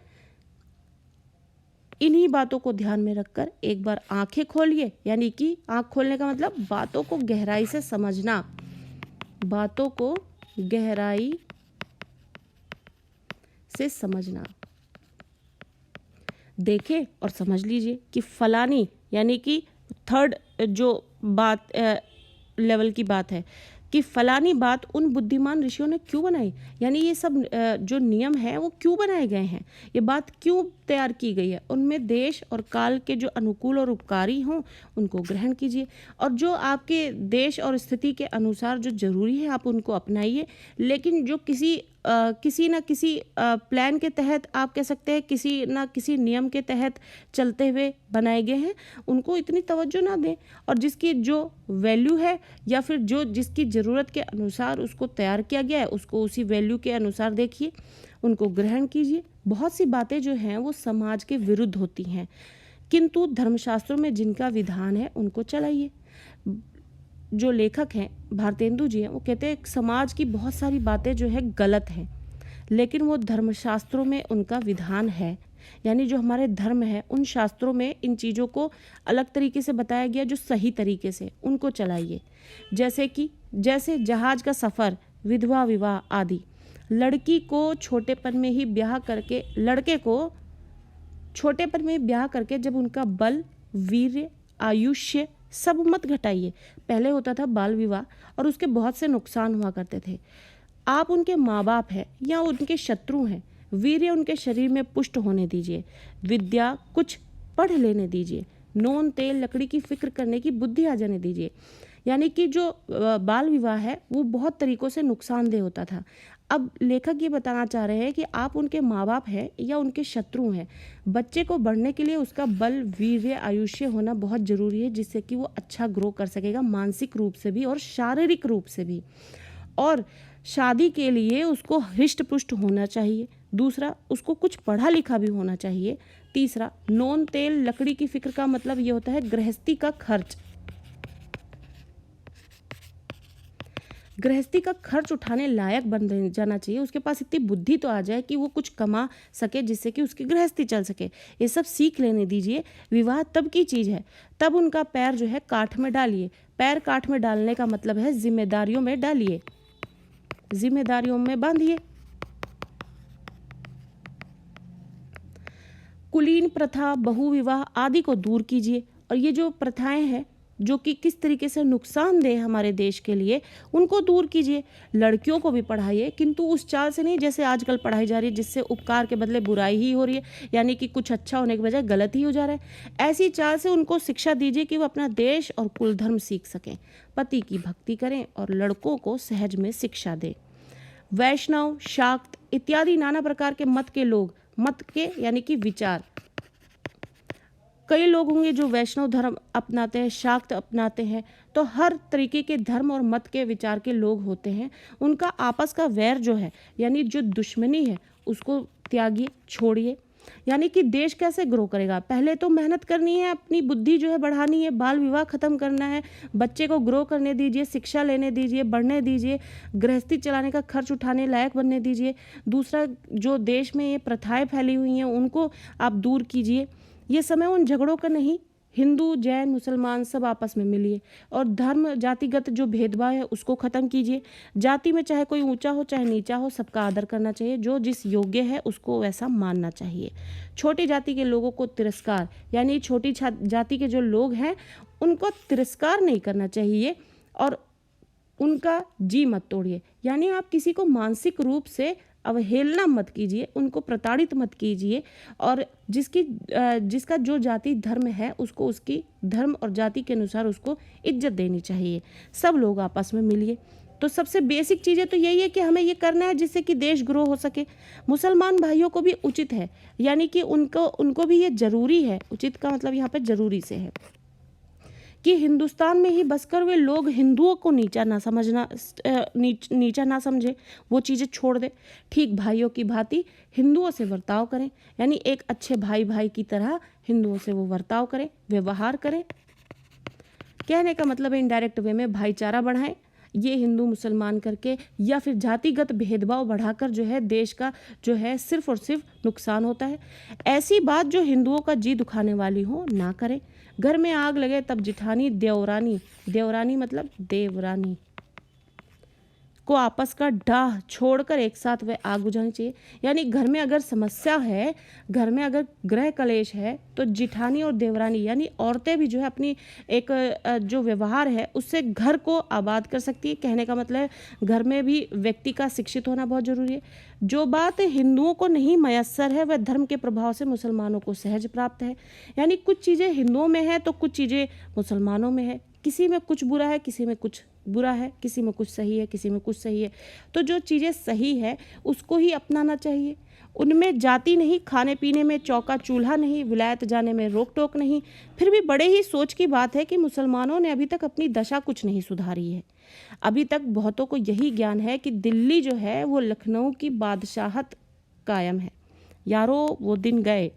इन्हीं बातों को ध्यान में रखकर एक बार आंखें खोलिए। यानी कि आंख खोलने का मतलब बातों को गहराई से समझना, बातों को गहराई से समझना। देखिए और समझ लीजिए कि फलानी, यानी कि थर्ड जो बात लेवल की बात है कि फलानी बात उन बुद्धिमान ऋषियों ने क्यों बनाई, यानी ये सब जो नियम हैं वो क्यों बनाए गए हैं, ये बात क्यों तैयार की गई है, उनमें देश और काल के जो अनुकूल और उपकारी हों उनको ग्रहण कीजिए, और जो आपके देश और स्थिति के अनुसार जो जरूरी है आप उनको अपनाइए। लेकिन जो किसी न किसी प्लान के तहत, आप कह सकते हैं किसी न किसी नियम के तहत चलते हुए बनाए गए हैं, उनको इतनी तवज्जो ना दें, और जिसकी जो वैल्यू है या फिर जो जिसकी ज़रूरत के अनुसार उसको तैयार किया गया है उसको उसी वैल्यू के अनुसार देखिए, उनको ग्रहण कीजिए। बहुत सी बातें जो हैं वो समाज के विरुद्ध होती हैं, किंतु धर्मशास्त्रों में जिनका विधान है उनको चलाइए। जो लेखक हैं भारतेंदु जी हैं, वो कहते हैं समाज की बहुत सारी बातें जो है गलत हैं, लेकिन वो धर्मशास्त्रों में उनका विधान है, यानी जो हमारे धर्म है उन शास्त्रों में इन चीज़ों को अलग तरीके से बताया गया जो सही तरीके से, उनको चलाइए। जैसे जहाज का सफ़र, विधवा विवाह आदि। लड़की को छोटेपन में ही ब्याह करके, लड़के को छोटेपन में ब्याह करके जब उनका बल, वीर्य, आयुष्य सब मत घटाइए। पहले होता था बाल विवाह और उसके बहुत से नुकसान हुआ करते थे। आप उनके माँ बाप हैं या उनके शत्रु हैं, वीर्य उनके शरीर में पुष्ट होने दीजिए, विद्या कुछ पढ़ लेने दीजिए, नून तेल लकड़ी की फिक्र करने की बुद्धि आ जाने दीजिए। यानी कि जो बाल विवाह है वो बहुत तरीक़ों से नुकसानदेह होता था। अब लेखक ये बताना चाह रहे हैं कि आप उनके माँ बाप हैं या उनके शत्रु हैं, बच्चे को बढ़ने के लिए उसका बल, वीर्य, आयुष्य होना बहुत ज़रूरी है, जिससे कि वो अच्छा ग्रो कर सकेगा मानसिक रूप से भी और शारीरिक रूप से भी। और शादी के लिए उसको हृष्ट पुष्ट होना चाहिए। दूसरा, उसको कुछ पढ़ा लिखा भी होना चाहिए। तीसरा, नून तेल लकड़ी की फिक्र का मतलब ये होता है गृहस्थी का खर्च। गृहस्थी का खर्च उठाने लायक बन जाना चाहिए। उसके पास इतनी बुद्धि तो आ जाए कि वो कुछ कमा सके जिससे कि उसकी गृहस्थी चल सके। ये सब सीख लेने दीजिए। विवाह तब की चीज़ है, तब उनका पैर जो है काठ में डालिए। पैर काठ में डालने का मतलब है जिम्मेदारियों में डालिए, जिम्मेदारियों में बांधिए। कुलीन प्रथा, बहुविवाह आदि को दूर कीजिए। और ये जो प्रथाएं हैं जो कि किस तरीके से नुकसानदेह हमारे देश के लिए, उनको दूर कीजिए। लड़कियों को भी पढ़ाइए, किंतु उस चाल से नहीं जैसे आजकल पढ़ाई जा रही है, जिससे उपकार के बदले बुराई ही हो रही है, यानी कि कुछ अच्छा होने के बजाय गलत ही हो जा रहा है। ऐसी चाल से उनको शिक्षा दीजिए कि वो अपना देश और कुल धर्म सीख सकें। पति की भक्ति करें और लड़कों को सहज में शिक्षा दें। वैष्णव, शाक्त इत्यादि नाना प्रकार के मत के लोग, मत के यानी कि विचार, कई लोग होंगे जो वैष्णव धर्म अपनाते हैं, शाक्त अपनाते हैं, तो हर तरीके के धर्म और मत के विचार के लोग होते हैं। उनका आपस का वैर जो है, यानी जो दुश्मनी है, उसको त्यागिए, छोड़िए। यानी कि देश कैसे ग्रो करेगा? पहले तो मेहनत करनी है, अपनी बुद्धि जो है बढ़ानी है, बाल विवाह खत्म करना है, बच्चे को ग्रो करने दीजिए, शिक्षा लेने दीजिए, बढ़ने दीजिए, गृहस्थी चलाने का खर्च उठाने लायक बनने दीजिए। दूसरा, जो देश में ये प्रथाएं फैली हुई हैं उनको आप दूर कीजिए। ये समय उन झगड़ों का नहीं, हिंदू, जैन, मुसलमान सब आपस में मिलिए और धर्म जातिगत जो भेदभाव है उसको ख़त्म कीजिए। जाति में चाहे कोई ऊंचा हो चाहे नीचा हो, सबका आदर करना चाहिए। जो जिस योग्य है उसको वैसा मानना चाहिए। छोटी जाति के लोगों को तिरस्कार, यानी छोटी जाति के जो लोग हैं उनको तिरस्कार नहीं करना चाहिए और उनका जी मत तोड़िए। यानी आप किसी को मानसिक रूप से अवहेलना मत कीजिए, उनको प्रताड़ित मत कीजिए और जिसका जो जाति धर्म है उसको उसकी धर्म और जाति के अनुसार उसको इज्जत देनी चाहिए। सब लोग आपस में मिलिए। तो सबसे बेसिक चीज़ें तो यही है कि हमें ये करना है जिससे कि देश ग्रो हो सके। मुसलमान भाइयों को भी उचित है, यानी कि उनको भी ये ज़रूरी है, उचित का मतलब यहाँ पर ज़रूरी से है कि हिंदुस्तान में ही बसकर वे लोग हिंदुओं को नीचा ना समझे, वो चीज़ें छोड़ दे। ठीक भाइयों की भांति हिंदुओं से बर्ताव करें, यानी एक अच्छे भाई भाई की तरह हिंदुओं से वो बर्ताव करें, व्यवहार करें। कहने का मतलब है इनडायरेक्ट वे में भाईचारा बढ़ाएं। ये हिंदू मुसलमान करके या फिर जातिगत भेदभाव बढ़ाकर जो है देश का जो है सिर्फ और सिर्फ नुकसान होता है। ऐसी बात जो हिंदुओं का जी दुखाने वाली हो ना करें। घर में आग लगे तब जिठानी देवरानी, देवरानी मतलब देवरानी को आपस का डाह छोड़कर एक साथ वह आग बुझानी चाहिए। यानी घर में अगर समस्या है, घर में अगर गृह कलेश है, तो जिठानी और देवरानी यानी औरतें भी जो है अपनी एक जो व्यवहार है उससे घर को आबाद कर सकती है। कहने का मतलब है घर में भी व्यक्ति का शिक्षित होना बहुत ज़रूरी है। जो बात हिंदुओं को नहीं मयस्सर है वह धर्म के प्रभाव से मुसलमानों को सहज प्राप्त है। यानी कुछ चीज़ें हिंदुओं में है तो कुछ चीज़ें मुसलमानों में है। किसी में कुछ बुरा है, किसी में कुछ बुरा है, किसी में कुछ सही है, किसी में कुछ सही है। तो जो चीज़ें सही है उसको ही अपनाना चाहिए। उनमें जाति नहीं, खाने पीने में चौका चूल्हा नहीं, विलायत जाने में रोक टोक नहीं। फिर भी बड़े ही सोच की बात है कि मुसलमानों ने अभी तक अपनी दशा कुछ नहीं सुधारी है। अभी तक बहुतों को यही ज्ञान है कि दिल्ली जो है वो लखनऊ की बादशाहत कायम है। यारो वो दिन गए,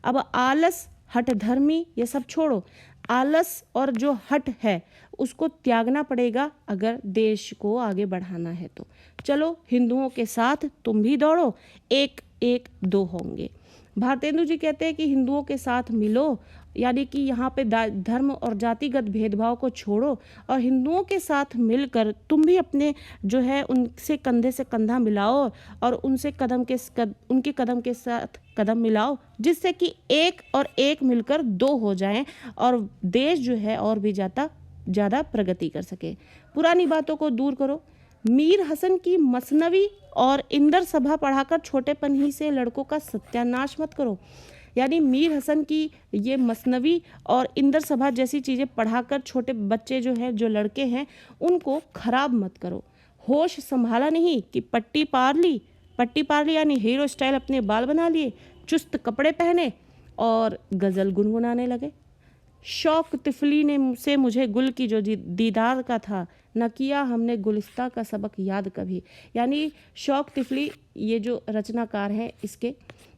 अब आलस हठधर्मी ये सब छोड़ो, आलस और जो हट है उसको त्यागना पड़ेगा अगर देश को आगे बढ़ाना है तो। चलो हिंदुओं के साथ तुम भी दौड़ो, एक एक दो होंगे। भारतेंदु जी कहते हैं कि हिंदुओं के साथ मिलो, यानी कि यहाँ पे धर्म और जातिगत भेदभाव को छोड़ो और हिंदुओं के साथ मिलकर तुम भी अपने जो है उनसे कंधे से कंधा मिलाओ और उनसे उनके कदम के साथ कदम मिलाओ, जिससे कि एक और एक मिलकर दो हो जाएं और देश जो है और भी ज़्यादा प्रगति कर सके। पुरानी बातों को दूर करो। मीर हसन की मसनवी और इंदर सभा पढ़ाकर छोटेपन ही से लड़कों का सत्यानाश मत करो। यानी मीर हसन की ये मसनवी और इंदर सभा जैसी चीज़ें पढ़ाकर छोटे बच्चे जो हैं, जो लड़के हैं, उनको खराब मत करो। होश संभाला नहीं कि पट्टी पार ली यानी हीरो स्टाइल अपने बाल बना लिए, चुस्त कपड़े पहने और गज़ल गुनगुनाने लगे। शौक तिफली ने से मुझे गुल की जो दीदार का था, न किया हमने गुलिस्ता का सबक याद कभी। यानी शौक तिफली ये जो रचनाकार हैं इसके,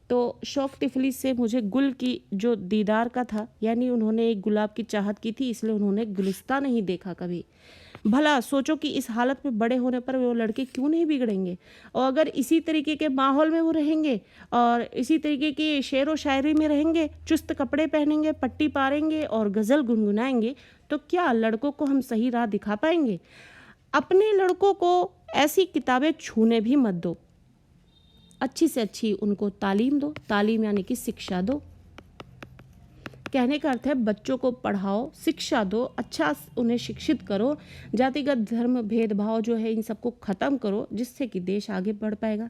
तो शौक तिफली से मुझे गुल की जो दीदार का था, यानी उन्होंने एक गुलाब की चाहत की थी, इसलिए उन्होंने गुलिस्ता नहीं देखा कभी। भला सोचो कि इस हालत में बड़े होने पर वो लड़के क्यों नहीं बिगड़ेंगे, और अगर इसी तरीके के माहौल में वो रहेंगे और इसी तरीके के शेर व शायरी में रहेंगे, चुस्त कपड़े पहनेंगे, पट्टी पारेंगे और गज़ल गुनगुनाएंगे, तो क्या लड़कों को हम सही राह दिखा पाएंगे? अपने लड़कों को ऐसी किताबें छूने भी मत दो, अच्छी से अच्छी उनको तालीम दो। तालीम यानी कि शिक्षा दो। कहने का अर्थ है बच्चों को पढ़ाओ, शिक्षा दो, अच्छा उन्हें शिक्षित करो, जातिगत धर्म भेदभाव जो है इन सबको ख़त्म करो, जिससे कि देश आगे बढ़ पाएगा।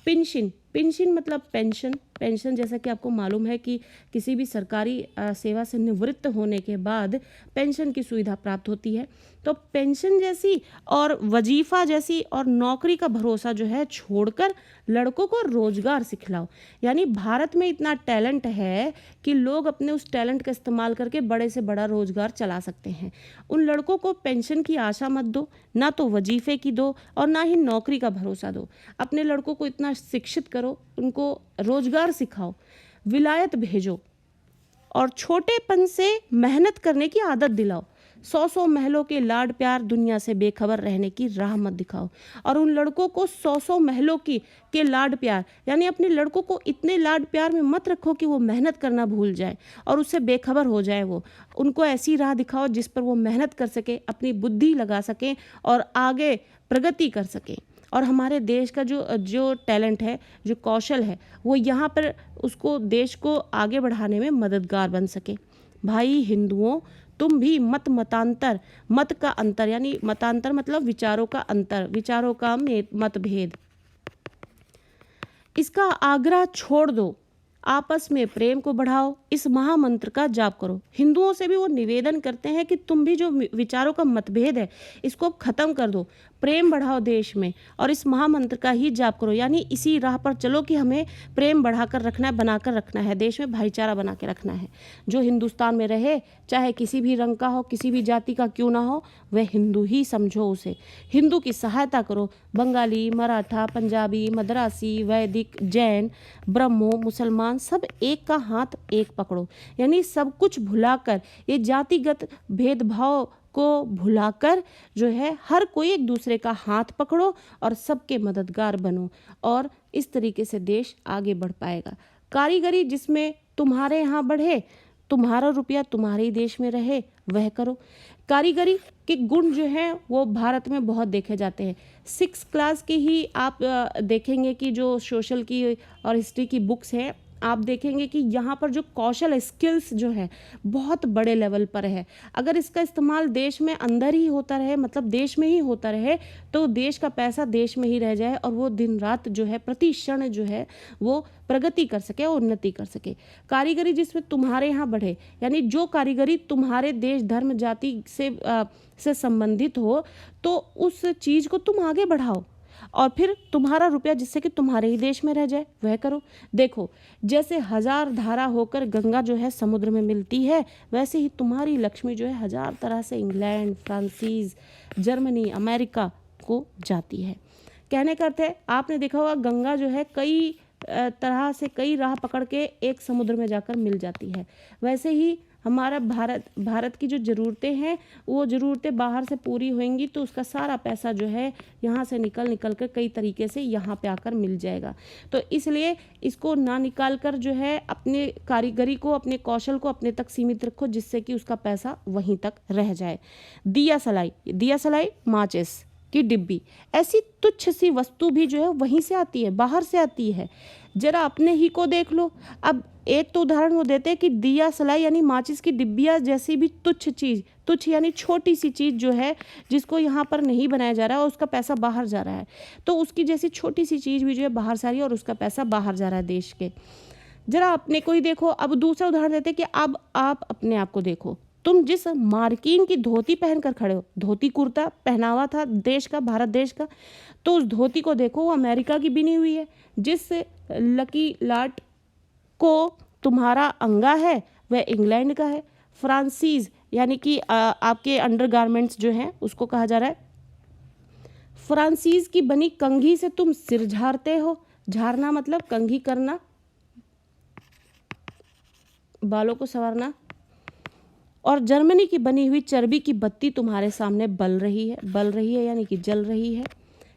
पेंशन मतलब पेंशन जैसा कि आपको मालूम है कि किसी भी सरकारी सेवा से निवृत्त होने के बाद पेंशन की सुविधा प्राप्त होती है। तो पेंशन जैसी और वजीफ़ा जैसी और नौकरी का भरोसा जो है छोड़कर लड़कों को रोजगार सिखलाओ। यानी भारत में इतना टैलेंट है कि लोग अपने उस टैलेंट का इस्तेमाल करके बड़े से बड़ा रोजगार चला सकते हैं। उन लड़कों को पेंशन की आशा मत दो, ना तो वजीफे की दो और ना ही नौकरी का भरोसा दो। अपने लड़कों को इतना शिक्षित करो, उनको रोजगार सिखाओ, विलायत भेजो और छोटेपन से मेहनत करने की आदत दिलाओ। 100 महलों के लाड प्यार दुनिया से बेखबर रहने की राह मत दिखाओ। और उन लड़कों को 100 महलों के लाड प्यार, यानी अपने लड़कों को इतने लाड प्यार में मत रखो कि वो मेहनत करना भूल जाए और उससे बेखबर हो जाए। वो उनको ऐसी राह दिखाओ जिस पर वो मेहनत कर सके, अपनी बुद्धि लगा सकें और आगे प्रगति कर सकें। और हमारे देश का जो टैलेंट है, जो कौशल है, वो यहाँ पर उसको देश को आगे बढ़ाने में मददगार बन सके। भाई हिंदुओं, तुम भी मत का अंतर, यानी मतांतर मतलब विचारों का अंतर, विचारों का मतभेद, इसका आग्रह छोड़ दो। आपस में प्रेम को बढ़ाओ, इस महामंत्र का जाप करो। हिंदुओं से भी वो निवेदन करते हैं कि तुम भी जो विचारों का मतभेद है इसको ख़त्म कर दो, प्रेम बढ़ाओ देश में और इस महामंत्र का ही जाप करो। यानी इसी राह पर चलो कि हमें प्रेम बढ़ाकर रखना है, बनाकर रखना है, देश में भाईचारा बना के रखना है। जो हिंदुस्तान में रहे, चाहे किसी भी रंग का हो, किसी भी जाति का क्यों ना हो, वह हिंदू ही समझो उसे। हिंदू की सहायता करो। बंगाली, मराठा, पंजाबी, मद्रासी, वैदिक, जैन, ब्रह्मो, मुसलमान, सब एक का हाथ एक पकड़ो। यानी सब कुछ भुलाकर, ये जातिगत भेदभाव को भुलाकर जो है हर कोई एक दूसरे का हाथ पकड़ो और सबके मददगार बनो और इस तरीके से देश आगे बढ़ पाएगा। कारीगरी जिसमें तुम्हारे यहाँ बढ़े, तुम्हारा रुपया तुम्हारे ही देश में रहे, वह करो। कारीगरी के गुण जो हैं वो भारत में बहुत देखे जाते हैं। 6 क्लास की ही आप देखेंगे कि जो सोशल की और हिस्ट्री की बुक्स हैं, आप देखेंगे कि यहाँ पर जो कौशल है, स्किल्स जो है बहुत बड़े लेवल पर है। अगर इसका इस्तेमाल देश में अंदर ही होता रहे, मतलब देश में ही होता रहे, तो देश का पैसा देश में ही रह जाए और वो दिन रात जो है प्रति क्षण जो है वो प्रगति कर सके और उन्नति कर सके। कारीगरी जिसमें तुम्हारे यहाँ बढ़े, यानी जो कारीगरी तुम्हारे देश, धर्म, जाति से संबंधित हो, तो उस चीज़ को तुम आगे बढ़ाओ और फिर तुम्हारा रुपया जिससे कि तुम्हारे ही देश में रह जाए, वह करो। देखो, जैसे 1000 धारा होकर गंगा जो है समुद्र में मिलती है, वैसे ही तुम्हारी लक्ष्मी जो है 1000 तरह से इंग्लैंड, फ्रांसीस, जर्मनी, अमेरिका को जाती है। कहने का अर्थ है, आपने देखा होगा गंगा जो है कई तरह से कई राह पकड़ के एक समुद्र में जाकर मिल जाती है। वैसे ही हमारा भारत की जो ज़रूरतें हैं वो ज़रूरतें बाहर से पूरी होंगी तो उसका सारा पैसा जो है यहाँ से निकल कर कई तरीके से यहाँ पे आकर मिल जाएगा। तो इसलिए इसको ना निकाल कर जो है अपने कारीगरी को, अपने कौशल को अपने तक सीमित रखो, जिससे कि उसका पैसा वहीं तक रह जाए। दिया सलाई माचिस की डिब्बी, ऐसी तुच्छ सी वस्तु भी जो है वहीं से आती है, बाहर से आती है। जरा अपने ही को देख लो। अब एक तो उदाहरण वो देते हैं कि दिया सलाई यानी माचिस की डिब्बिया जैसी भी तुच्छ चीज़, तुच्छ यानी छोटी सी चीज़ जो है जिसको यहाँ पर नहीं बनाया जा रहा है और उसका पैसा बाहर जा रहा है, तो उसकी जैसी छोटी सी चीज़ भी जो है बाहर से आ रही है और उसका पैसा बाहर जा रहा है देश के। जरा अपने को ही देखो। अब दूसरा उदाहरण देते हैं कि अब आप अपने आप को देखो। तुम जिस मार्किन की धोती पहनकर खड़े हो, धोती कुर्ता पहनावा था देश का, भारत देश का, तो उस धोती को देखो, वो अमेरिका की बिनी हुई है। जिस लकी लाट को तुम्हारा अंगा है वह इंग्लैंड का है। फ्रांसीज यानी कि आपके अंडरगारमेंट्स जो हैं उसको कहा जा रहा है। फ्रांसीज की बनी कंघी से तुम सिर झाड़ते हो। झाड़ना मतलब कंघी करना, बालों को संवारना। और जर्मनी की बनी हुई चर्बी की बत्ती तुम्हारे सामने बल रही है यानी कि जल रही है।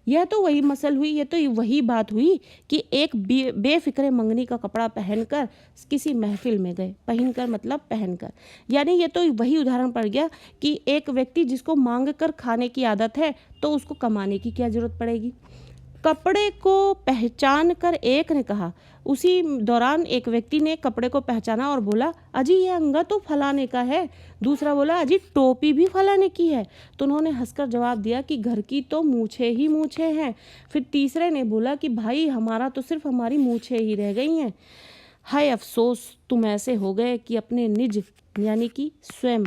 यह तो वही मसल हुई, ये तो वही बात हुई कि एक बेफिक्रे मंगनी का कपड़ा पहनकर किसी महफिल में गए। पहनकर मतलब पहनकर, यानी ये तो वही उदाहरण पड़ गया कि एक व्यक्ति जिसको मांग कर खाने की आदत है तो उसको कमाने की क्या जरूरत पड़ेगी। कपड़े को पहचान कर एक ने कहा, उसी दौरान एक व्यक्ति ने कपड़े को पहचाना और बोला, अजी ये अंगा तो फलाने का है। दूसरा बोला, अजी टोपी भी फलाने की है। तो उन्होंने हंसकर जवाब दिया कि घर की तो मूछें ही मूछें हैं। फिर तीसरे ने बोला कि भाई हमारा तो सिर्फ हमारी मूछें ही रह गई हैं। हाय अफसोस, तुम ऐसे हो गए कि अपने निज यानी कि स्वयं,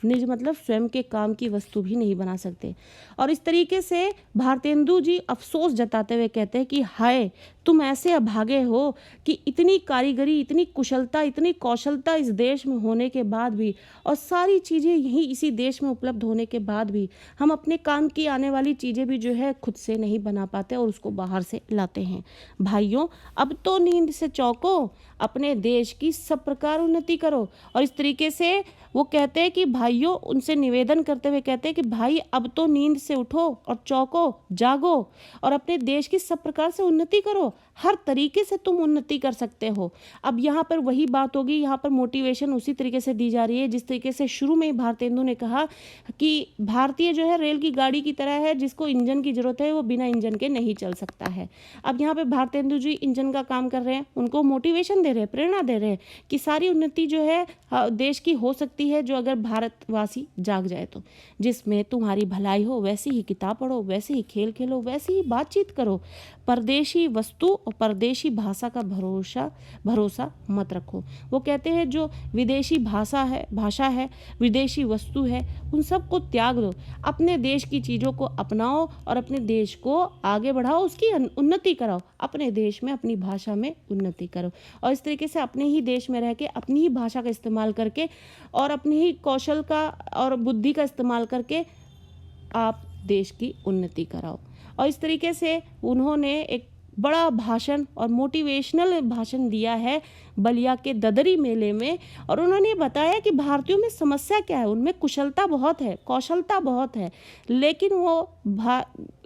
निज मतलब स्वयं के काम की वस्तु भी नहीं बना सकते। और इस तरीके से भारतेंदु जी अफसोस जताते हुए कहते हैं कि हाय तुम ऐसे अभागे हो कि इतनी कारीगरी, इतनी कुशलता, इतनी कौशलता इस देश में होने के बाद भी, और सारी चीज़ें यहीं इसी देश में उपलब्ध होने के बाद भी हम अपने काम की आने वाली चीज़ें भी जो है खुद से नहीं बना पाते और उसको बाहर से लाते हैं। भाइयों अब तो नींद से चौंको, अपने देश की सब प्रकार उन्नति करो। और इस तरीके से वो कहते हैं कि भाइयों, उनसे निवेदन करते हुए कहते हैं कि भाई अब तो नींद से उठो और चौंको, जागो और अपने देश की सब प्रकार से उन्नति करो। हर तरीके से तुम उन्नति कर सकते हो। अब यहाँ पर वही बात होगी, यहाँ पर मोटिवेशन उसी तरीके से दी जा रही है जिस तरीके से शुरू में ही भारतेंदु ने कहा कि भारतीय जो है रेल की गाड़ी की तरह है, जिसको इंजन की जरूरत है वो बिना इंजन के नहीं चल सकता है। अब यहाँ पे भारतेंदु जी इंजन का काम कर रहे हैं, उनको मोटिवेशन दे रहे हैं, प्रेरणा दे रहे हैं कि सारी उन्नति जो है देश की हो सकती है जो अगर भारतवासी जाग जाए तो। जिसमें तुम्हारी भलाई हो वैसी ही किताब पढ़ो, वैसे ही खेल खेलो, वैसी ही बातचीत करो। परदेशी वस्तु और परदेशी भाषा का भरोसा मत रखो। वो कहते हैं जो विदेशी भाषा है, विदेशी वस्तु है, उन सब को त्याग दो। अपने देश की चीज़ों को अपनाओ और अपने देश को आगे बढ़ाओ, उसकी उन्नति कराओ। अपने देश में अपनी भाषा में उन्नति करो और इस तरीके से अपने ही देश में रह के अपनी ही भाषा का इस्तेमाल करके और अपनी ही कौशल का और बुद्धि का इस्तेमाल करके आप देश की उन्नति कराओ। और इस तरीके से उन्होंने एक बड़ा भाषण और मोटिवेशनल भाषण दिया है बलिया के ददरी मेले में। और उन्होंने बताया कि भारतीयों में समस्या क्या है, उनमें कुशलता बहुत है, कौशलता बहुत है, लेकिन वो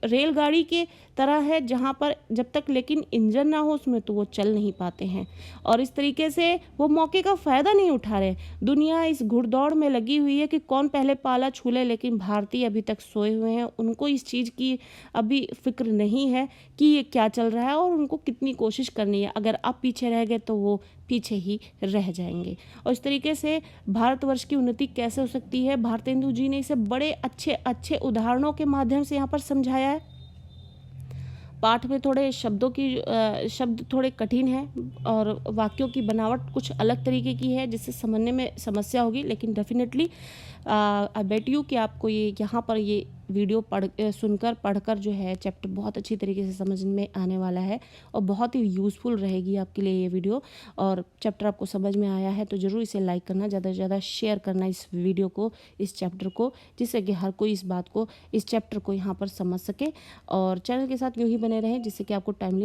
रेलगाड़ी के तरह है जहाँ पर जब तक लेकिन इंजन ना हो उसमें तो वो चल नहीं पाते हैं। और इस तरीके से वो मौके का फ़ायदा नहीं उठा रहे। दुनिया इस घुड़दौड़ में लगी हुई है कि कौन पहले पाला छूले, लेकिन भारतीय अभी तक सोए हुए हैं। उनको इस चीज़ की अभी फिक्र नहीं है कि ये क्या चल रहा है और उनको कितनी कोशिश करनी है। अगर आप पीछे रह गए तो वो पीछे ही रह जाएंगे। और इस तरीके से भारतवर्ष की उन्नति कैसे हो सकती है, भारतेंदु जी ने इसे बड़े अच्छे उदाहरणों के माध्यम से यहाँ पर समझाया है। पाठ में थोड़े शब्द थोड़े कठिन हैं और वाक्यों की बनावट कुछ अलग तरीके की है जिससे समझने में समस्या होगी, लेकिन डेफिनेटली आई बेट यू कि आपको ये यहाँ पर ये वीडियो पढ़कर जो है चैप्टर बहुत अच्छी तरीके से समझ में आने वाला है और बहुत ही यूज़फुल रहेगी आपके लिए ये वीडियो। और चैप्टर आपको समझ में आया है तो ज़रूर इसे लाइक करना, ज़्यादा से ज़्यादा शेयर करना इस वीडियो को, इस चैप्टर को, जिससे कि हर कोई इस चैप्टर को यहाँ पर समझ सके। और चैनल के साथ यूँ ही बने रहें जिससे कि आपको टाइमली